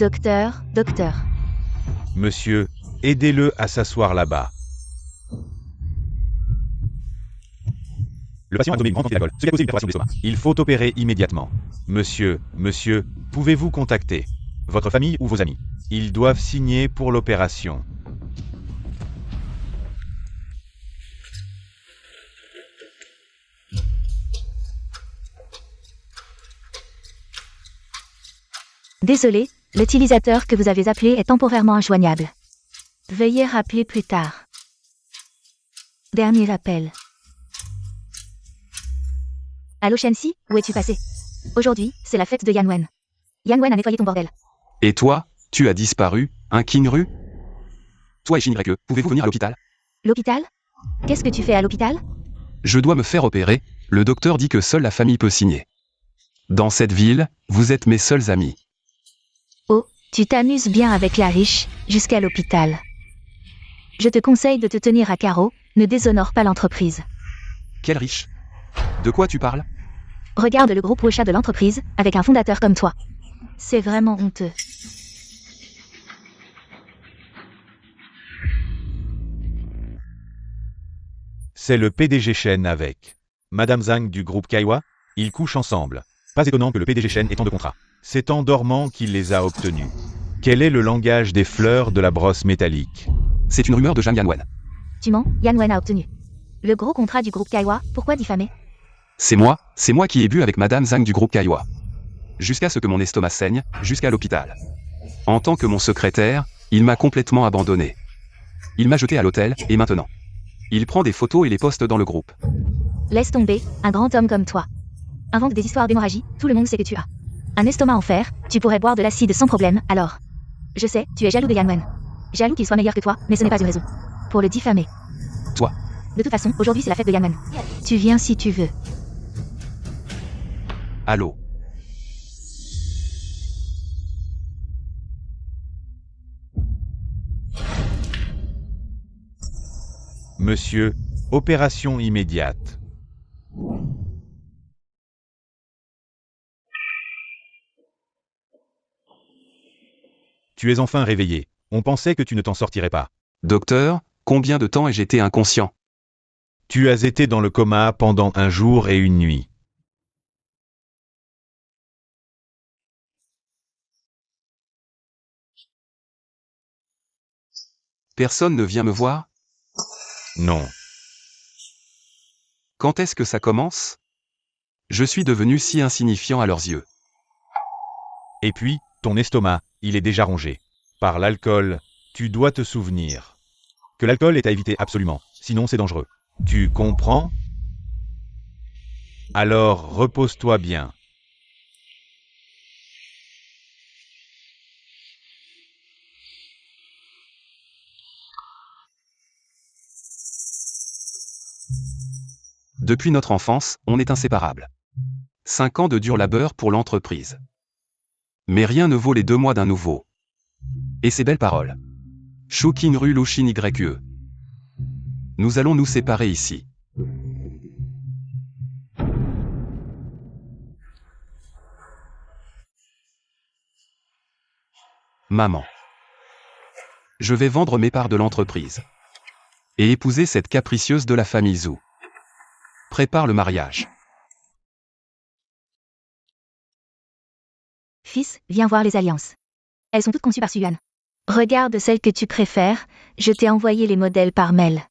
Docteur. Monsieur, aidez-le à s'asseoir là-bas. Le patient a consommé une grande quantité d'alcool, ce qui a causé une perforation de l'estomac. Il faut opérer immédiatement. Monsieur, pouvez-vous contacter votre famille ou vos amis? Ils doivent signer pour l'opération. Désolé, l'utilisateur que vous avez appelé est temporairement injoignable. Veuillez rappeler plus tard. Dernier appel. Allô Shensi, où es-tu passé? Aujourd'hui, c'est la fête de Yanwen. Yanwen a nettoyé ton bordel. Et toi, tu as disparu, un Kinru? Toi et Shinreke, pouvez-vous venir à l'hôpital? L'hôpital? Qu'est-ce que tu fais à l'hôpital? Je dois me faire opérer, le docteur dit que seule la famille peut signer. Dans cette ville, vous êtes mes seuls amis. Oh, tu t'amuses bien avec la riche, jusqu'à l'hôpital. Je te conseille de te tenir à carreau, ne déshonore pas l'entreprise. Quel riche? De quoi tu parles? Regarde le groupe Wosha de l'entreprise, avec un fondateur comme toi. C'est vraiment honteux. C'est le PDG Shen avec Madame Zhang du groupe Kaiwa. Ils couchent ensemble. Pas étonnant que le PDG Shen ait tant de contrats. C'est en dormant qu'il les a obtenus. Quel est le langage des fleurs de la brosse métallique? C'est une rumeur de Zhang Yanwen. Tu mens, Yanwen a obtenu le gros contrat du groupe Kaiwa, pourquoi diffamer? C'est moi qui ai bu avec Madame Zhang du groupe Kaiwa. Jusqu'à ce que mon estomac saigne, jusqu'à l'hôpital. En tant que mon secrétaire, il m'a complètement abandonné. Il m'a jeté à l'hôtel, et maintenant, il prend des photos et les poste dans le groupe. Laisse tomber, un grand homme comme toi. Invente des histoires d'hémorragie, tout le monde sait que tu as un estomac en fer, tu pourrais boire de l'acide sans problème, alors. Je sais, tu es jaloux de Yanwen. Jaloux qu'il soit meilleur que toi, mais ce n'est pas une raison pour le diffamer. Toi. De toute façon, aujourd'hui c'est la fête de Yanwen. Tu viens si tu veux. Allô? Monsieur, opération immédiate. Tu es enfin réveillé. On pensait que tu ne t'en sortirais pas. Docteur, combien de temps ai-je été inconscient? Tu as été dans le coma pendant un jour et une nuit. Personne ne vient me voir? Non. Quand est-ce que ça commence? Je suis devenu si insignifiant à leurs yeux. Et puis, ton estomac, il est déjà rongé. Par l'alcool, tu dois te souvenir que l'alcool est à éviter absolument, sinon c'est dangereux. Tu comprends? Alors repose-toi bien. Depuis notre enfance, on est inséparables. 5 ans de dur labeur pour l'entreprise. Mais rien ne vaut les 2 mois d'un nouveau. Et ces belles paroles. Shukin Ru Lushin YE. Nous allons nous séparer ici. Maman. Je vais vendre mes parts de l'entreprise. Et épouser cette capricieuse de la famille Zhou. Prépare le mariage. Fils, viens voir les alliances. Elles sont toutes conçues par Suyuan. Regarde celle que tu préfères, je t'ai envoyé les modèles par mail.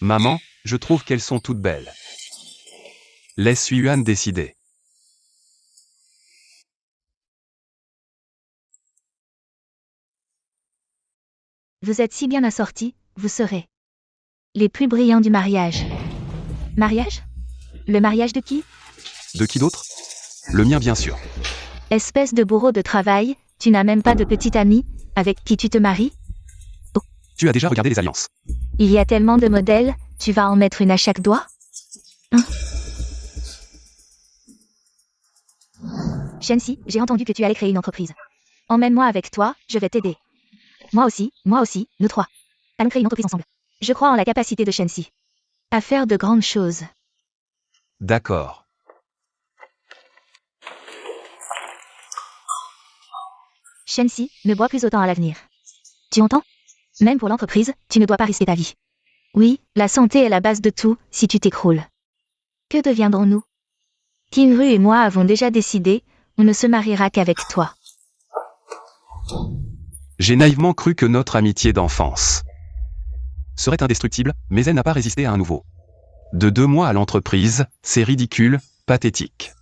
Maman, je trouve qu'elles sont toutes belles. Laisse Suyuan décider. Vous êtes si bien assortis, vous serez les plus brillants du mariage. Mariage? Le mariage de qui? De qui d'autre? Le mien bien sûr. Espèce de bourreau de travail, tu n'as même pas de petite amie, avec qui tu te maries? Tu as déjà regardé les alliances. Il y a tellement de modèles, tu vas en mettre une à chaque doigt? Hein? Shensi, j'ai entendu que tu allais créer une entreprise. Emmène-moi avec toi, je vais t'aider. Moi aussi, nous trois. Allons créer une entreprise ensemble. Je crois en la capacité de Shensi à faire de grandes choses. D'accord. Shensi, ne bois plus autant à l'avenir. Tu entends? Même pour l'entreprise, tu ne dois pas risquer ta vie. Oui, la santé est la base de tout, si tu t'écroules. Que deviendrons-nous? Kinru et moi avons déjà décidé, on ne se mariera qu'avec toi. J'ai naïvement cru que notre amitié d'enfance serait indestructible, mais elle n'a pas résisté à un nouveau. De 2 mois à l'entreprise, c'est ridicule, pathétique.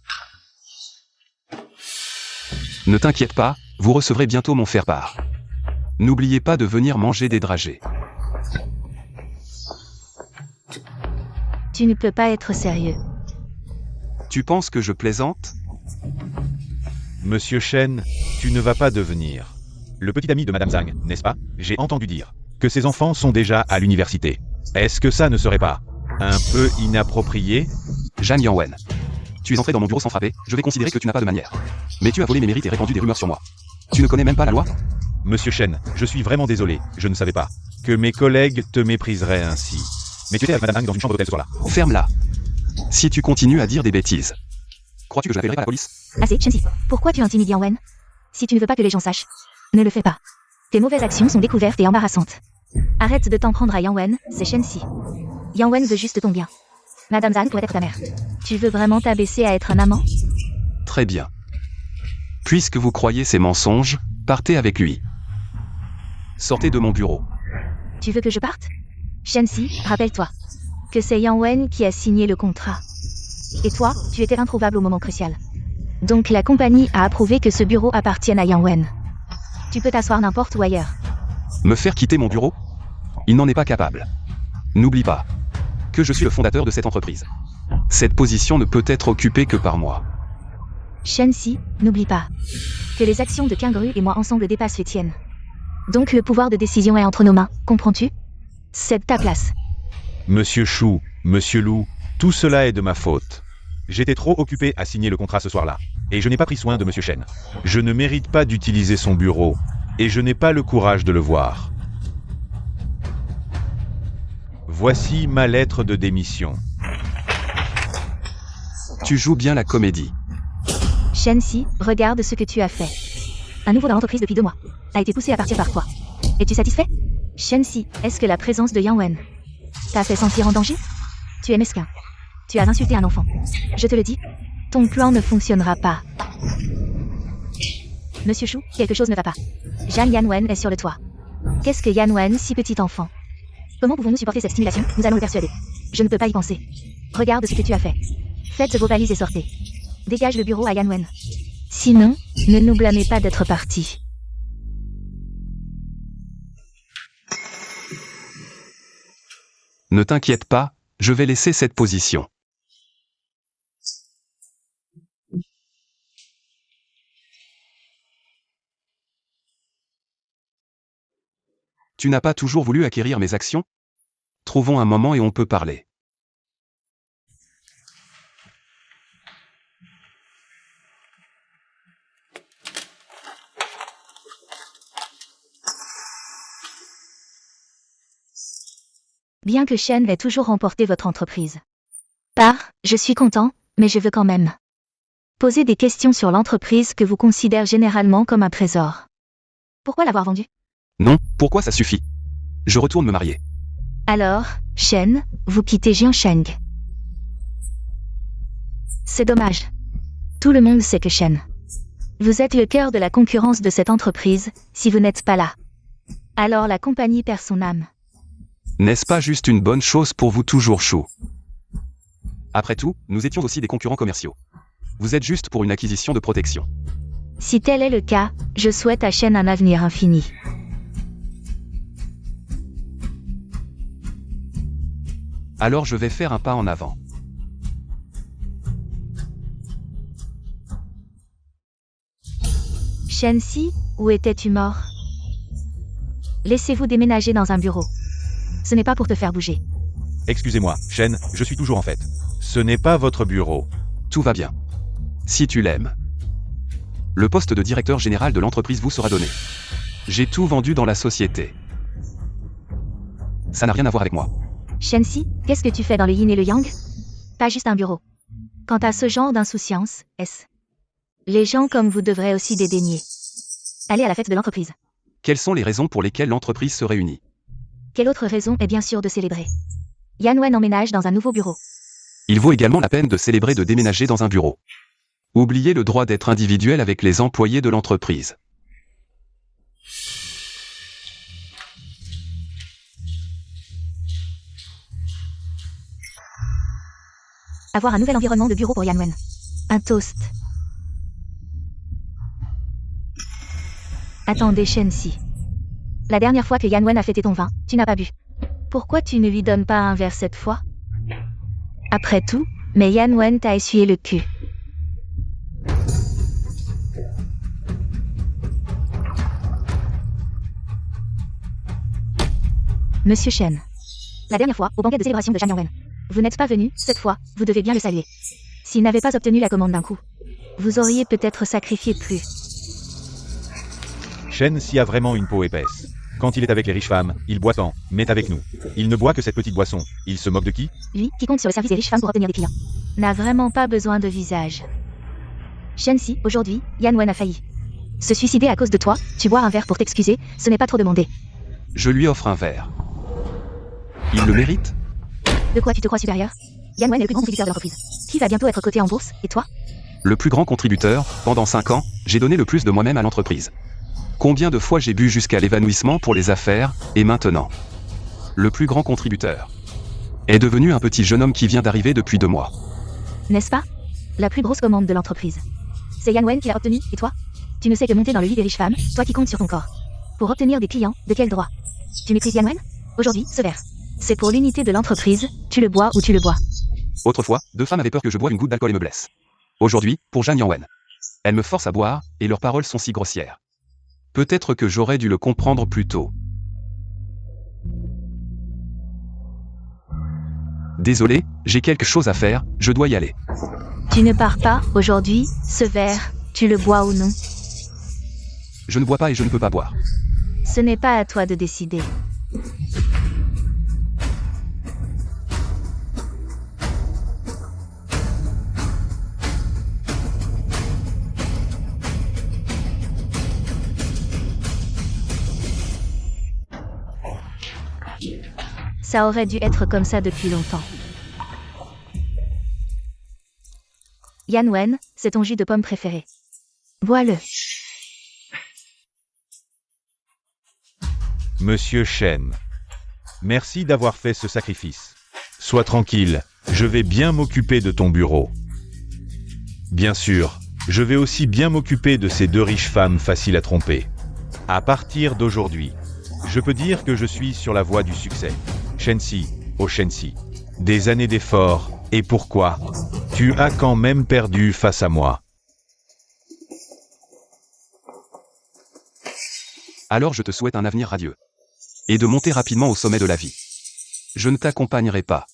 Ne t'inquiète pas, vous recevrez bientôt mon faire-part. N'oubliez pas de venir manger des dragées. Tu ne peux pas être sérieux. Tu penses que je plaisante? Monsieur Shen, tu ne vas pas devenir le petit ami de Madame Zhang, n'est-ce pas? J'ai entendu dire que ses enfants sont déjà à l'université. Est-ce que ça ne serait pas un peu inapproprié? Zhang Yanwen. Tu es entré dans mon bureau sans frapper, je vais considérer que tu n'as pas de manière. Mais tu as volé mes mérites et répandu des rumeurs sur moi. Tu ne connais même pas la loi? Monsieur Shen, je suis vraiment désolé, je ne savais pas que mes collègues te mépriseraient ainsi. Mais tu étais avec Madame Zhang dans une chambre d'hôtel ce soir-là. Ferme-la. Si tu continues à dire des bêtises. Crois-tu que je n'appellerai pas la police? Assez, Shensi. Pourquoi tu intimides Yang Wen? Si tu ne veux pas que les gens sachent, ne le fais pas. Tes mauvaises actions sont découvertes et embarrassantes. Arrête de t'en prendre à Yang Wen, c'est Shensi. Yang Wen veut juste ton bien. Madame Zhang pourrait être ta mère. Tu veux vraiment t'abaisser à être un amant? Très bien. Puisque vous croyez ces mensonges, partez avec lui. Sortez de mon bureau. Tu veux que je parte? Shensi, rappelle-toi que c'est Yang Wen qui a signé le contrat. Et toi, tu étais introuvable au moment crucial. Donc la compagnie a approuvé que ce bureau appartienne à Yang Wen. Tu peux t'asseoir n'importe où ailleurs. Me faire quitter mon bureau? Il n'en est pas capable. N'oublie pas que je suis le fondateur de cette entreprise. Cette position ne peut être occupée que par moi. Shensi, n'oublie pas que les actions de Kinru et moi ensemble dépassent les tiennes. Donc le pouvoir de décision est entre nos mains, comprends-tu? C'est ta place. Monsieur Chou, Monsieur Lou, tout cela est de ma faute. J'étais trop occupé à signer le contrat ce soir-là. Et je n'ai pas pris soin de Monsieur Shen. Je ne mérite pas d'utiliser son bureau. Et je n'ai pas le courage de le voir. Voici ma lettre de démission. Tu joues bien la comédie. Shensi, regarde ce que tu as fait. Un nouveau dans l'entreprise depuis 2 mois a été poussé à partir par toi. Es-tu satisfait? Shensi, est-ce que la présence de Yang Wen t'a fait sentir en danger? Tu es mesquin. Tu as insulté un enfant. Je te le dis, ton plan ne fonctionnera pas. Monsieur Chou, quelque chose ne va pas. Zhang Yanwen est sur le toit. Qu'est-ce que Yanwen, si petit enfant? Comment pouvons-nous supporter cette stimulation? Nous allons le persuader. Je ne peux pas y penser. Regarde ce que tu as fait. Faites vos valises et sortez. Dégage le bureau à Yanwen. Sinon, ne nous blâmez pas d'être partis. Ne t'inquiète pas, je vais laisser cette position. Tu n'as pas toujours voulu acquérir mes actions? Trouvons un moment et on peut parler. Bien que Shen ait toujours remporté votre entreprise. Je suis content, mais je veux quand même poser des questions sur l'entreprise que vous considérez généralement comme un trésor. Pourquoi l'avoir vendue? Non, pourquoi ça suffit? Je retourne me marier. Alors, Shen, vous quittez Jiansheng. C'est dommage. Tout le monde sait que Shen, vous êtes le cœur de la concurrence de cette entreprise, si vous n'êtes pas là. Alors la compagnie perd son âme. N'est-ce pas juste une bonne chose pour vous toujours Chou? Après tout, nous étions aussi des concurrents commerciaux. Vous êtes juste pour une acquisition de protection. Si tel est le cas, je souhaite à Shen un avenir infini. Alors je vais faire un pas en avant. Shensi, où étais-tu mort? Laissez-vous déménager dans un bureau. Ce n'est pas pour te faire bouger. Excusez-moi, Shen, je suis toujours en fait. Ce n'est pas votre bureau. Tout va bien. Si tu l'aimes. Le poste de directeur général de l'entreprise vous sera donné. J'ai tout vendu dans la société. Ça n'a rien à voir avec moi. Shensi, qu'est-ce que tu fais dans le yin et le yang? Pas juste un bureau. Quant à ce genre d'insouciance, les gens comme vous devraient aussi dédaigner. aller à la fête de l'entreprise. Quelles sont les raisons pour lesquelles l'entreprise se réunit? Quelle autre raison est bien sûr de célébrer? Yanwen emménage dans un nouveau bureau. Il vaut également la peine de célébrer de déménager dans un bureau. Oubliez le droit d'être individuel avec les employés de l'entreprise. Avoir un nouvel environnement de bureau pour Yanwen. Un toast. Attendez, Shensi. La dernière fois que Yanwen a fêté ton vin, tu n'as pas bu. Pourquoi tu ne lui donnes pas un verre cette fois? Après tout, mais Yanwen t'a essuyé le cul. Monsieur Shen. La dernière fois, au banquet de célébration de Shan Yanwen. Vous n'êtes pas venu, cette fois, vous devez bien le saluer. S'il n'avait pas obtenu la commande d'un coup, vous auriez peut-être sacrifié plus. Shen Si a vraiment une peau épaisse. Quand il est avec les riches femmes, il boit tant, mais avec nous. Il ne boit que cette petite boisson. Il se moque de qui? Lui, qui compte sur le service des riches femmes pour obtenir des clients, n'a vraiment pas besoin de visage. Shensi, aujourd'hui, Yanwen a failli se suicider à cause de toi. Tu bois un verre pour t'excuser, ce n'est pas trop demandé. Je lui offre un verre. Il le mérite? De quoi tu te crois supérieur? Yanwen est le plus grand contributeur de l'entreprise. Qui va bientôt être coté en bourse, et toi? Le plus grand contributeur, pendant 5 ans, j'ai donné le plus de moi-même à l'entreprise. Combien de fois j'ai bu jusqu'à l'évanouissement pour les affaires, et maintenant? Le plus grand contributeur est devenu un petit jeune homme qui vient d'arriver depuis 2 mois. N'est-ce pas? La plus grosse commande de l'entreprise. C'est Yanwen qui l'a obtenue, et toi? Tu ne sais que monter dans le lit des riches femmes, toi qui comptes sur ton corps. Pour obtenir des clients, de quel droit? Tu maîtrises Yanwen? Aujourd'hui, ce verre. C'est pour l'unité de l'entreprise, tu le bois ou tu le bois. Autrefois, 2 femmes avaient peur que je boive une goutte d'alcool et me blesse. Aujourd'hui, pour Shan Yanwen. Elles me forcent à boire, et leurs paroles sont si grossières. Peut-être que j'aurais dû le comprendre plus tôt. Désolé, j'ai quelque chose à faire, je dois y aller. Tu ne pars pas, aujourd'hui, ce verre, tu le bois ou non? Je ne bois pas et je ne peux pas boire. Ce n'est pas à toi de décider. Ça aurait dû être comme ça depuis longtemps. Yanwen, c'est ton jus de pomme préféré. Bois-le. Monsieur Shen. Merci d'avoir fait ce sacrifice. Sois tranquille, je vais bien m'occuper de ton bureau. Bien sûr, je vais aussi bien m'occuper de ces 2 riches femmes faciles à tromper. À partir d'aujourd'hui, je peux dire que je suis sur la voie du succès. Shensi, oh Shensi. Des années d'efforts, et pourquoi? Tu as quand même perdu face à moi. Alors je te souhaite un avenir radieux. Et de monter rapidement au sommet de la vie. Je ne t'accompagnerai pas.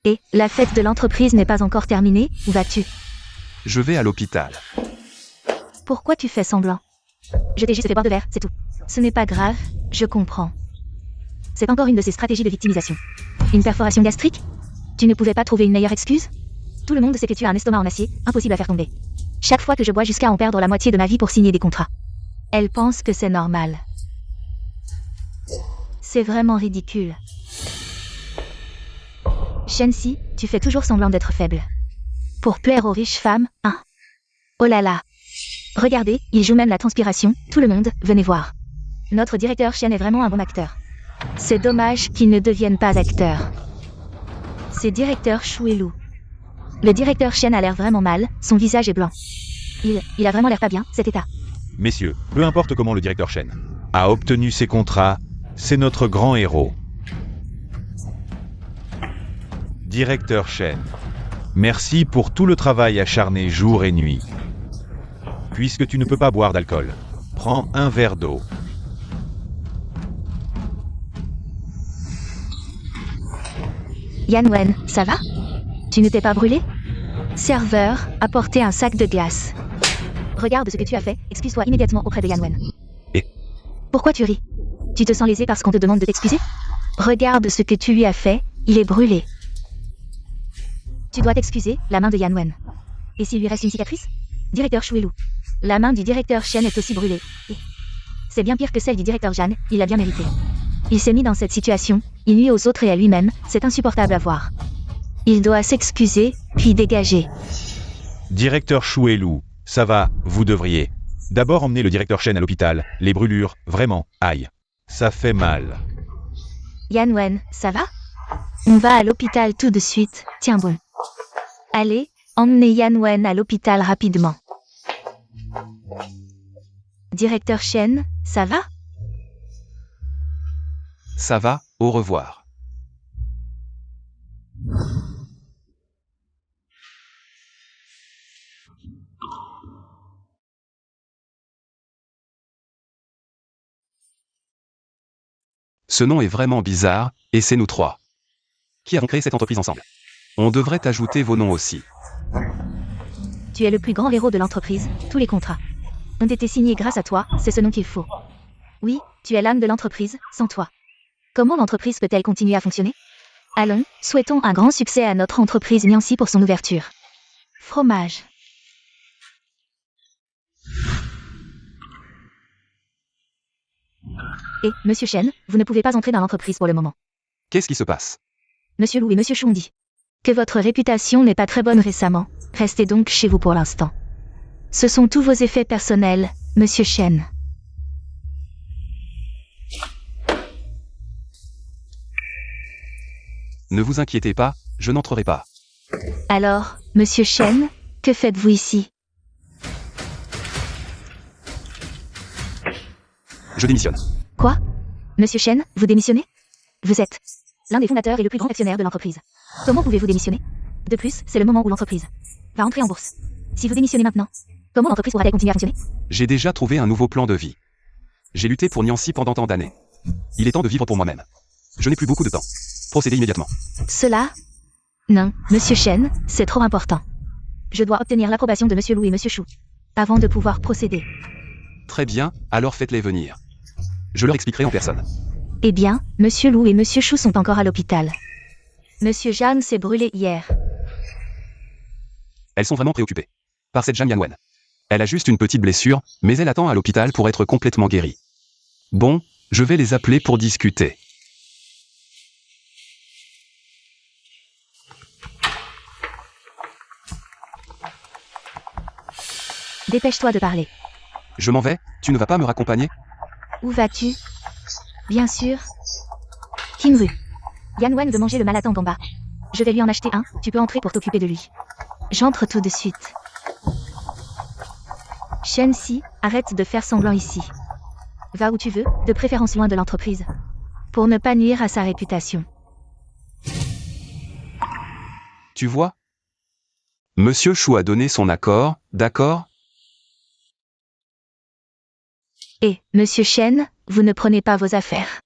Et, la fête de l'entreprise n'est pas encore terminée, où vas-tu? Je vais à l'hôpital. Pourquoi tu fais semblant? Je t'ai juste fait boire de verre, c'est tout. Ce n'est pas grave, je comprends. C'est encore une de ces stratégies de victimisation. Une perforation gastrique? Tu ne pouvais pas trouver une meilleure excuse? Tout le monde sait que tu as un estomac en acier, impossible à faire tomber. Chaque fois que je bois jusqu'à en perdre la moitié de ma vie pour signer des contrats. Elle pense que c'est normal. C'est vraiment ridicule. Shensi, tu fais toujours semblant d'être faible. Pour plaire aux riches femmes, hein? Oh là là. Regardez, il joue même la transpiration, tout le monde, venez voir. Notre directeur Shen est vraiment un bon acteur. C'est dommage qu'il ne devienne pas acteur. C'est directeur Chouelou. Le directeur Shen a l'air vraiment mal, son visage est blanc. Il a vraiment l'air pas bien, cet état. Messieurs, peu importe comment le directeur Shen a obtenu ses contrats, c'est notre grand héros. Directeur Shen, merci pour tout le travail acharné jour et nuit. Puisque tu ne peux pas boire d'alcool, prends un verre d'eau. Yanwen, ça va? Tu ne t'es pas brûlé? Serveur, apportez un sac de glace. Regarde ce que tu as fait, excuse-toi immédiatement auprès de Yanwen. Et? Pourquoi tu ris? Tu te sens lésé parce qu'on te demande de t'excuser? Regarde ce que tu lui as fait, il est brûlé. Tu dois t'excuser, la main de Yanwen. Et s'il lui reste une cicatrice? Directeur Chouelou. La main du directeur Chen est aussi brûlée. Et c'est bien pire que celle du directeur Jeanne, il l'a bien mérité. Il s'est mis dans cette situation, il nuit aux autres et à lui-même, c'est insupportable à voir. Il doit s'excuser, puis dégager. Directeur Chouelou, ça va, vous devriez. D'abord emmener le directeur Chen à l'hôpital, les brûlures, vraiment, aïe. Ça fait mal. Yan Wen, ça va? On va à l'hôpital tout de suite, tiens bon. Allez, emmenez Yan Wen à l'hôpital rapidement. Directeur Chen, ça va? Ça va, au revoir. Ce nom est vraiment bizarre, et c'est nous trois. Qui avons créé cette entreprise ensemble? On devrait ajouter vos noms aussi. Tu es le plus grand héros de l'entreprise, tous les contrats ont été signés grâce à toi, c'est ce nom qu'il faut. Oui, tu es l'âme de l'entreprise, sans toi. Comment l'entreprise peut-elle continuer à fonctionner? Allons, souhaitons un grand succès à notre entreprise Niancy pour son ouverture. Fromage. Et, Monsieur Chen, vous ne pouvez pas entrer dans l'entreprise pour le moment. Qu'est-ce qui se passe? Monsieur Lou et Monsieur Chou ont dit que votre réputation n'est pas très bonne récemment. Restez donc chez vous pour l'instant. Ce sont tous vos effets personnels, Monsieur Chen. Ne vous inquiétez pas, je n'entrerai pas. Alors, Monsieur Chen, que faites-vous ici? Je démissionne. Quoi? Monsieur Chen, vous démissionnez? Vous êtes l'un des fondateurs et le plus grand actionnaire de l'entreprise. Comment pouvez-vous démissionner? De plus, c'est le moment où l'entreprise va entrer en bourse. Si vous démissionnez maintenant, comment l'entreprise pourra-t-elle continuer à fonctionner? J'ai déjà trouvé un nouveau plan de vie. J'ai lutté pour Niancy pendant tant d'années. Il est temps de vivre pour moi-même. Je n'ai plus beaucoup de temps. Procédez immédiatement. Cela? Non, Monsieur Chen, c'est trop important. Je dois obtenir l'approbation de Monsieur Lou et Monsieur Chou avant de pouvoir procéder. Très bien, alors faites-les venir. Je leur expliquerai en personne. Eh bien, Monsieur Lou et Monsieur Chou sont encore à l'hôpital. Monsieur Jeanne s'est brûlé hier. Elles sont vraiment préoccupées par cette Zhang Yanwen. Elle a juste une petite blessure, mais elle attend à l'hôpital pour être complètement guérie. Bon, je vais les appeler pour discuter. Dépêche-toi de parler. Je m'en vais, tu ne vas pas me raccompagner? Où vas-tu? Bien sûr. Kinru. Yan Wen veut manger le malaton d'en bas. Je vais lui en acheter un, tu peux entrer pour t'occuper de lui. J'entre tout de suite. Shen-si, arrête de faire semblant ici. Va où tu veux, de préférence loin de l'entreprise. Pour ne pas nuire à sa réputation. Tu vois? Monsieur Chou a donné son accord, d'accord? Et, Monsieur Chen, vous ne prenez pas vos affaires.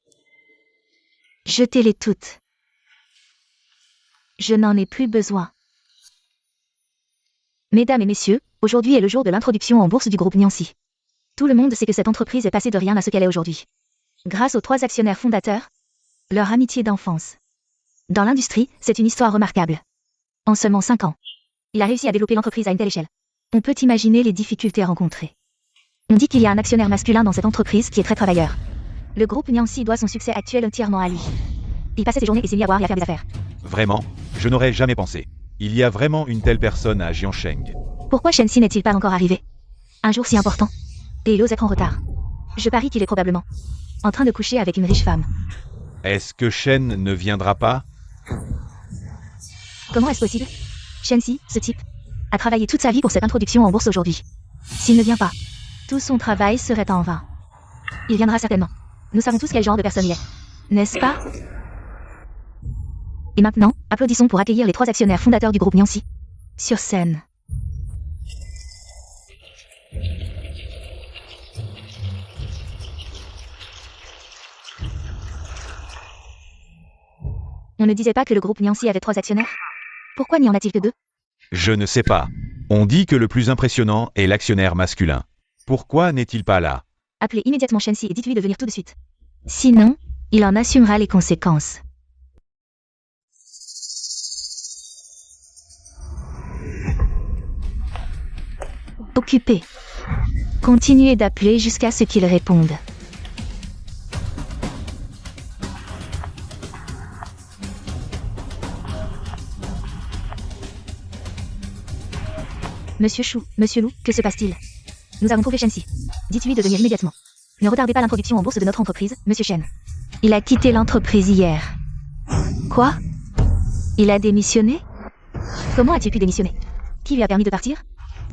Jetez-les toutes. Je n'en ai plus besoin. Mesdames et messieurs, aujourd'hui est le jour de l'introduction en bourse du groupe Niancy. Tout le monde sait que cette entreprise est passée de rien à ce qu'elle est aujourd'hui. Grâce aux 3 actionnaires fondateurs, leur amitié d'enfance. Dans l'industrie, c'est une histoire remarquable. En seulement 5 ans, il a réussi à développer l'entreprise à une telle échelle. On peut imaginer les difficultés rencontrées. On dit qu'il y a un actionnaire masculin dans cette entreprise qui est très travailleur. Le groupe Niancy doit son succès actuel entièrement à lui. Il passait ses journées et ses nuits à boire et à faire des affaires. Vraiment, je n'aurais jamais pensé. Il y a vraiment une telle personne à Jiansheng. Pourquoi Shen-si n'est-il pas encore arrivé? Un jour si important. Et il ose être en retard. Je parie qu'il est probablement en train de coucher avec une riche femme. Est-ce que Shen ne viendra pas? Comment est-ce possible? Shen-si, ce type, a travaillé toute sa vie pour cette introduction en bourse aujourd'hui. S'il ne vient pas, tout son travail serait en vain. Il viendra certainement. Nous savons tous quel genre de personne il est. N'est-ce pas? Et maintenant, applaudissons pour accueillir les 3 actionnaires fondateurs du groupe Niancy. Sur scène. On ne disait pas que le groupe Niancy avait 3 actionnaires? Pourquoi n'y en a-t-il que 2? Je ne sais pas. On dit que le plus impressionnant est l'actionnaire masculin. Pourquoi n'est-il pas là? Appelez immédiatement Shen-si et dites-lui de venir tout de suite. Sinon, il en assumera les conséquences. Ok, occupé. Continuez d'appeler jusqu'à ce qu'il réponde. Monsieur Chou, Monsieur Lou, que se passe-t-il? Nous avons trouvé Shen-Si. Dites-lui de venir immédiatement. Ne retardez pas l'introduction en bourse de notre entreprise, Monsieur Shen. Il a quitté l'entreprise hier. Quoi? Il a démissionné? Comment a-t-il pu démissionner? Qui lui a permis de partir?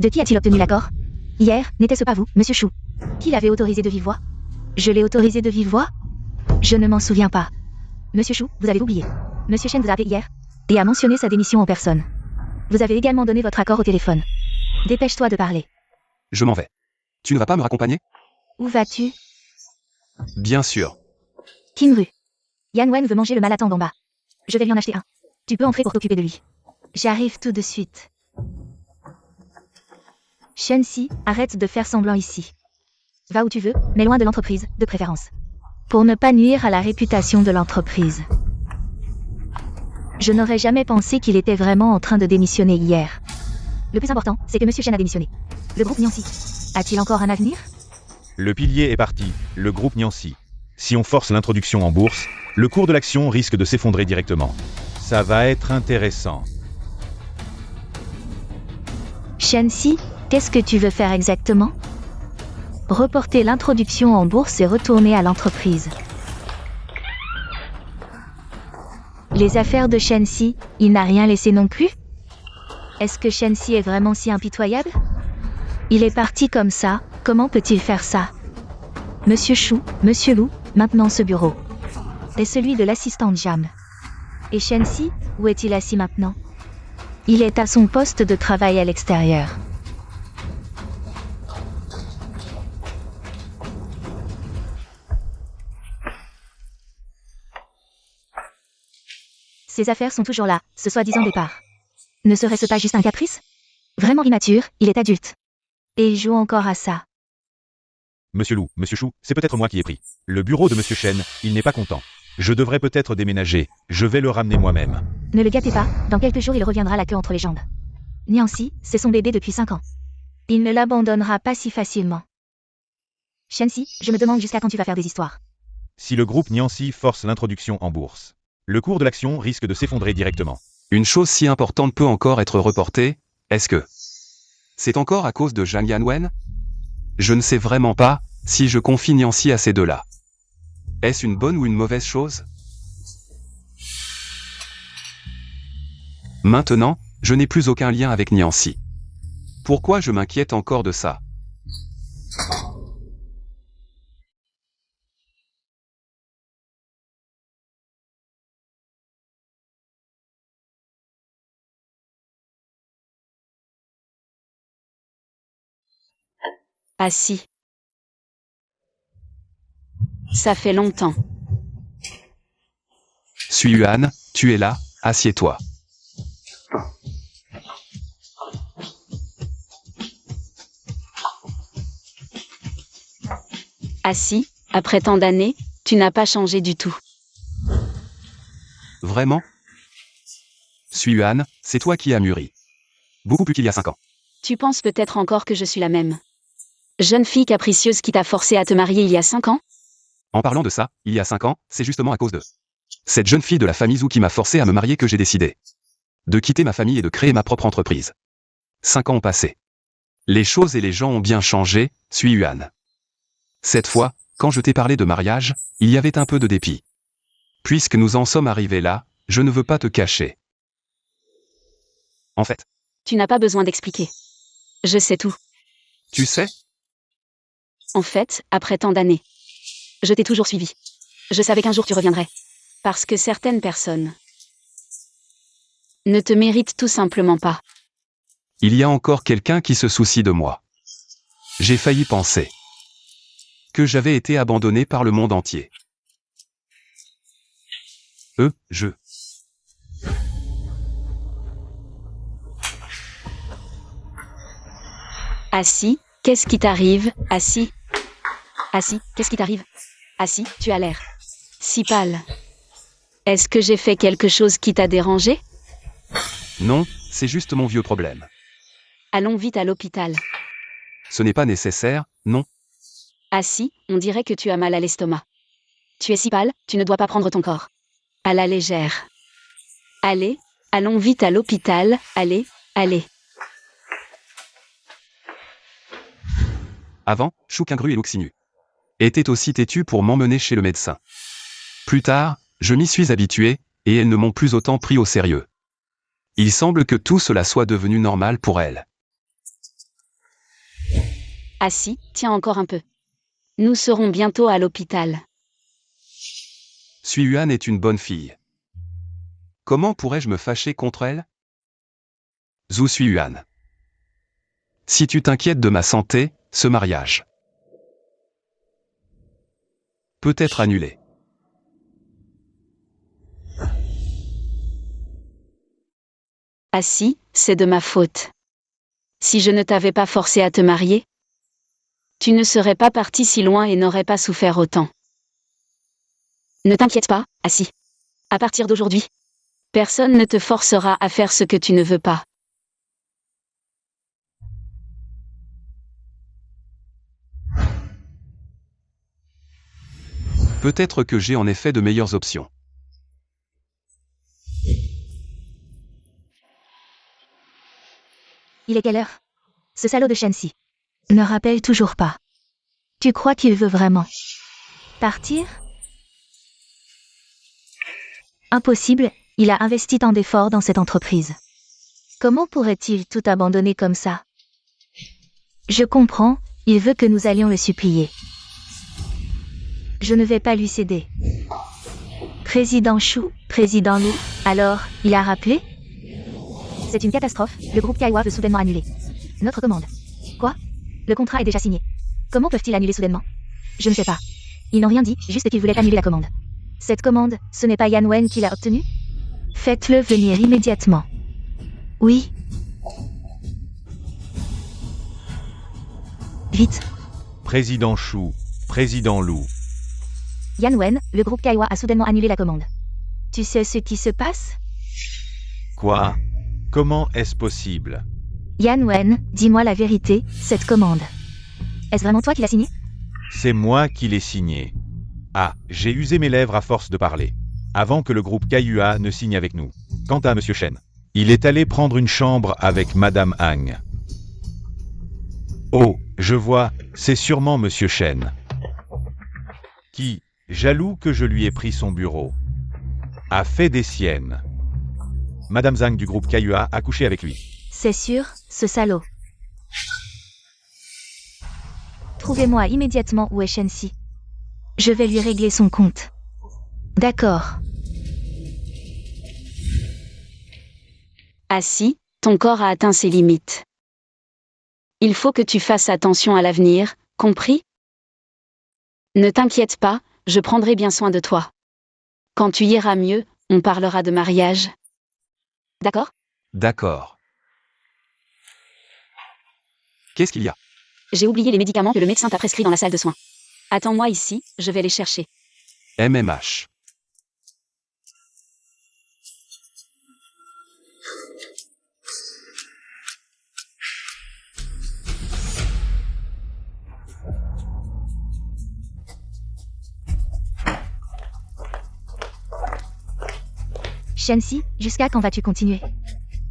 De qui a-t-il obtenu l'accord? Hier, n'était-ce pas vous, Monsieur Chou? Qui l'avait autorisé de vive voix? Je l'ai autorisé de vive voix? Je ne m'en souviens pas. Monsieur Chou, vous avez oublié. Monsieur Shen vous a appelé hier et a mentionné sa démission en personne. Vous avez également donné votre accord au téléphone. Dépêche-toi de parler. Je m'en vais. Tu ne vas pas me raccompagner? Où vas-tu? Bien sûr. Qingru. Yan Wen veut manger le malatang en bas. Je vais lui en acheter un. Tu peux entrer pour t'occuper de lui. J'arrive tout de suite. Shen-Si, arrête de faire semblant ici. Va où tu veux, mais loin de l'entreprise, de préférence. Pour ne pas nuire à la réputation de l'entreprise. Je n'aurais jamais pensé qu'il était vraiment en train de démissionner hier. Le plus important, c'est que Monsieur Shen a démissionné. Le groupe Niancy a-t-il encore un avenir? Le pilier est parti, le groupe Niancy. Si on force l'introduction en bourse, le cours de l'action risque de s'effondrer directement. Ça va être intéressant. Shen-Si, qu'est-ce que tu veux faire exactement? Reporter l'introduction en bourse et retourner à l'entreprise. Les affaires de Shen-Si, il n'a rien laissé non plus? Est-ce que Shen-Si est vraiment si impitoyable? Il est parti comme ça, comment peut-il faire ça? Monsieur Chou, Monsieur Lou, maintenant ce bureau est celui de l'assistante Jam. Et Shen-Si, où est-il assis maintenant? Il est à son poste de travail à l'extérieur. Ses affaires sont toujours là, ce soi-disant départ. Ne serait-ce pas juste un caprice? Vraiment immature, il est adulte. Et il joue encore à ça. Monsieur Lou, Monsieur Chou, c'est peut-être moi qui ai pris le bureau de Monsieur Shen, il n'est pas content. Je devrais peut-être déménager, je vais le ramener moi-même. Ne le gâtez pas, dans quelques jours il reviendra la queue entre les jambes. Niancy, c'est son bébé depuis 5 ans. Il ne l'abandonnera pas si facilement. Shen-Si, je me demande jusqu'à quand tu vas faire des histoires. Si le groupe Niancy force l'introduction en bourse, le cours de l'action risque de s'effondrer directement. Une chose si importante peut encore être reportée, est-ce que c'est encore à cause de Zhang Yanwen? Je ne sais vraiment pas si je confie Niancy à ces deux-là. Est-ce une bonne ou une mauvaise chose? Maintenant, je n'ai plus aucun lien avec Niancy. Pourquoi je m'inquiète encore de ça? Ah si. Ça fait longtemps. Suyuan, tu es là, assieds-toi. Ah si, après tant d'années, tu n'as pas changé du tout. Vraiment? Suyuan, c'est toi qui as mûri. Beaucoup plus qu'il y a 5 ans. Tu penses peut-être encore que je suis la même jeune fille capricieuse qui t'a forcé à te marier il y a 5 ans? En parlant de ça, il y a 5 ans, c'est justement à cause de cette jeune fille de la famille Zhou qui m'a forcé à me marier que j'ai décidé de quitter ma famille et de créer ma propre entreprise. 5 ans ont passé. Les choses et les gens ont bien changé, Suyuan. Cette fois, quand je t'ai parlé de mariage, il y avait un peu de dépit. Puisque nous en sommes arrivés là, je ne veux pas te cacher. En fait, Tu n'as pas besoin d'expliquer. Je sais tout. tu sais, En fait, après tant d'années, je t'ai toujours suivi. Je savais qu'un jour tu reviendrais. Parce que certaines personnes ne te méritent tout simplement pas. il y a encore quelqu'un qui se soucie de moi. J'ai failli penser que j'avais été abandonné par le monde entier. Je. Ah si, qu'est-ce qui t'arrive? Ah si, qu'est-ce qui t'arrive? Ah si, tu as l'air si pâle. Est-ce que j'ai fait quelque chose qui t'a dérangé? Non, c'est juste mon vieux problème. Allons vite à l'hôpital. Ce n'est pas nécessaire, non. Ah si, on dirait que tu as mal à l'estomac. Tu es si pâle, tu ne dois pas prendre ton corps à la légère. Allez, allons vite à l'hôpital, allez, allez. Avant, Choukingru et Luxinu étaient aussi têtus pour m'emmener chez le médecin. Plus tard, je m'y suis habitué, et elles ne m'ont plus autant pris au sérieux. Il semble que tout cela soit devenu normal pour elles. Ah si, tiens encore un peu. Nous serons bientôt à l'hôpital. Sui-Yuan est une bonne fille. Comment pourrais-je me fâcher contre elle? Zhu Sui-Yuan. Si tu t'inquiètes de ma santé, ce mariage peut être annulé. Ah si, c'est de ma faute. Si je ne t'avais pas forcé à te marier, tu ne serais pas parti si loin et n'aurais pas souffert autant. Ne t'inquiète pas, ah si. À partir d'aujourd'hui, personne ne te forcera à faire ce que tu ne veux pas. Peut-être que j'ai en effet de meilleures options. Il est quelle heure? Ce salaud de Shensi ne rappelle toujours pas. Tu crois qu'il veut vraiment partir? Impossible, il a investi tant d'efforts dans cette entreprise. Comment pourrait-il tout abandonner comme ça? Je comprends, il veut que nous allions le supplier. Je ne vais pas lui céder. Président Chou, Président Lou, alors, il a rappelé? C'est une catastrophe, le groupe Kaiwa veut soudainement annuler notre commande. Quoi? Le contrat est déjà signé. Comment peuvent-ils annuler soudainement? Je ne sais pas. Ils n'ont rien dit, juste qu'ils voulaient annuler la commande. Cette commande, ce n'est pas Yan Wen qui l'a obtenue? Faites-le venir immédiatement. Oui. Vite. Président Chou, Président Lou. Yan Wen, le groupe Kaiwa a soudainement annulé la commande. Tu sais ce qui se passe? Quoi? Comment est-ce possible? Yan Wen, dis-moi la vérité, cette commande. Est-ce vraiment toi qui l'as signée? C'est moi qui l'ai signé. Ah, j'ai usé mes lèvres à force de parler. Avant que le groupe Kaiyua ne signe avec nous. Quant à Monsieur Shen, il est allé prendre une chambre avec Madame Hang. Oh, je vois, c'est sûrement Monsieur Shen. Qui, jaloux que je lui ai pris son bureau, a fait des siennes. Madame Zhang du groupe Kaiyua a couché avec lui. C'est sûr, ce salaud. Trouvez-moi immédiatement où est Shensi. Je vais lui régler son compte. D'accord. Ah si, ton corps a atteint ses limites. Il faut que tu fasses attention à l'avenir, compris? Ne t'inquiète pas, je prendrai bien soin de toi. Quand tu iras mieux, on parlera de mariage. D'accord? D'accord. Qu'est-ce qu'il y a? J'ai oublié les médicaments que le médecin t'a prescrits dans la salle de soins. Attends-moi ici, je vais les chercher. MMH. Shensi, jusqu'à quand vas-tu continuer?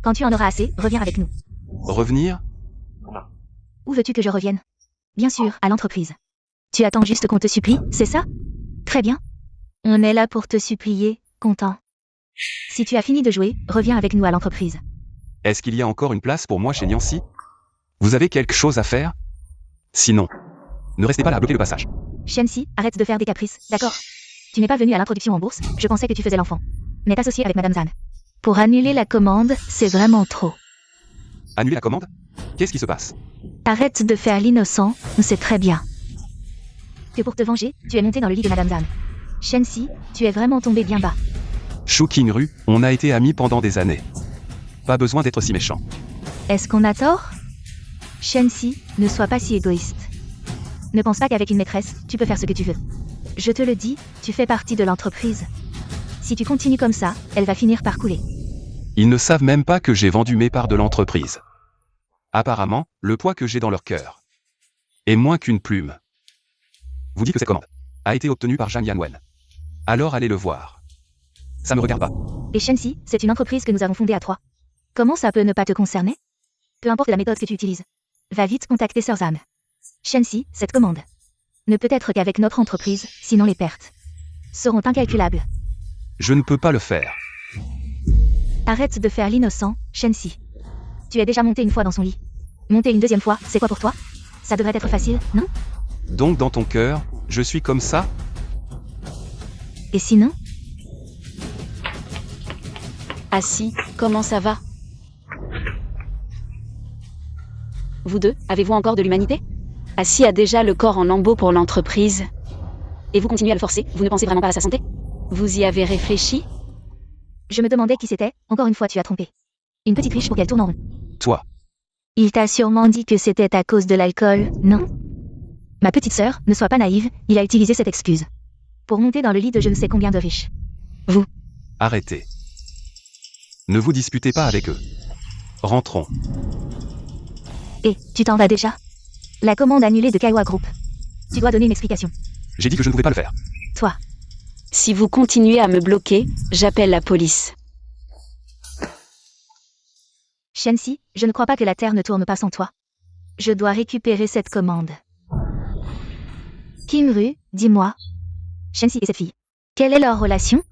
Quand tu en auras assez, reviens avec nous. Revenir? Où veux-tu que je revienne? Bien sûr, à l'entreprise. Tu attends juste qu'on te supplie, c'est ça? Très bien. On est là pour te supplier, content. Si tu as fini de jouer, reviens avec nous à l'entreprise. Est-ce qu'il y a encore une place pour moi chez Nancy? Vous avez quelque chose à faire? Sinon, ne restez pas là à bloquer le passage. Shensi, arrête de faire des caprices, d'accord? Tu n'es pas venu à l'introduction en bourse, je pensais que tu faisais l'enfant. N'est associé avec Madame Zhang. Pour annuler la commande, c'est vraiment trop. Annuler la commande? Qu'est-ce qui se passe? Arrête de faire l'innocent, c'est très bien. Que pour te venger, tu es monté dans le lit de Madame Zhang. Shensi, tu es vraiment tombé bien bas. Shu Qingru, on a été amis pendant des années. Pas besoin d'être si méchant. Est-ce qu'on a tort? Shensi, ne sois pas si égoïste. Ne pense pas qu'avec une maîtresse, tu peux faire ce que tu veux. Je te le dis, tu fais partie de l'entreprise. Si tu continues comme ça, elle va finir par couler. Ils ne savent même pas que j'ai vendu mes parts de l'entreprise. Apparemment, le poids que j'ai dans leur cœur Et moins qu'une plume. Vous dites que cette commande a été obtenue par Zhang Yanwen. Alors allez le voir. Ça me regarde pas. Et Shenxi, c'est une entreprise que nous avons fondée à 3. Comment ça peut ne pas te concerner? Peu importe la méthode que tu utilises. Va vite contacter Sir Zhang. Shenxi, cette commande ne peut être qu'avec notre entreprise, sinon les pertes seront incalculables. Je ne peux pas le faire. Arrête de faire l'innocent, Shenxi. Tu es déjà monté une fois dans son lit. Monter une deuxième fois, c'est quoi pour toi? Ça devrait être facile, non? Donc dans ton cœur, je suis comme ça? Et sinon? Ah si, comment ça va? Vous deux, avez-vous encore de l'humanité? Assis a déjà le corps en lambeaux pour l'entreprise. Et vous continuez à le forcer, vous ne pensez vraiment pas à sa santé? Vous y avez réfléchi? Je me demandais qui c'était, encore une fois tu as trompé. Une petite riche pour qu'elle tourne en rond. Toi. Il t'a sûrement dit que c'était à cause de l'alcool, non? Ma petite sœur, ne sois pas naïve, il a utilisé cette excuse pour monter dans le lit de je ne sais combien de riches. Arrêtez. Ne vous disputez pas avec eux. Rentrons. Et, tu t'en vas déjà? La commande annulée de Kaiwa Group. Tu dois donner une explication. J'ai dit que je ne pouvais pas le faire. Toi. Si vous continuez à me bloquer, j'appelle la police. Shenxi, je ne crois pas que la Terre ne tourne pas sans toi. Je dois récupérer cette commande. Kimru, dis-moi. Shenxi et cette fille. Quelle est leur relation?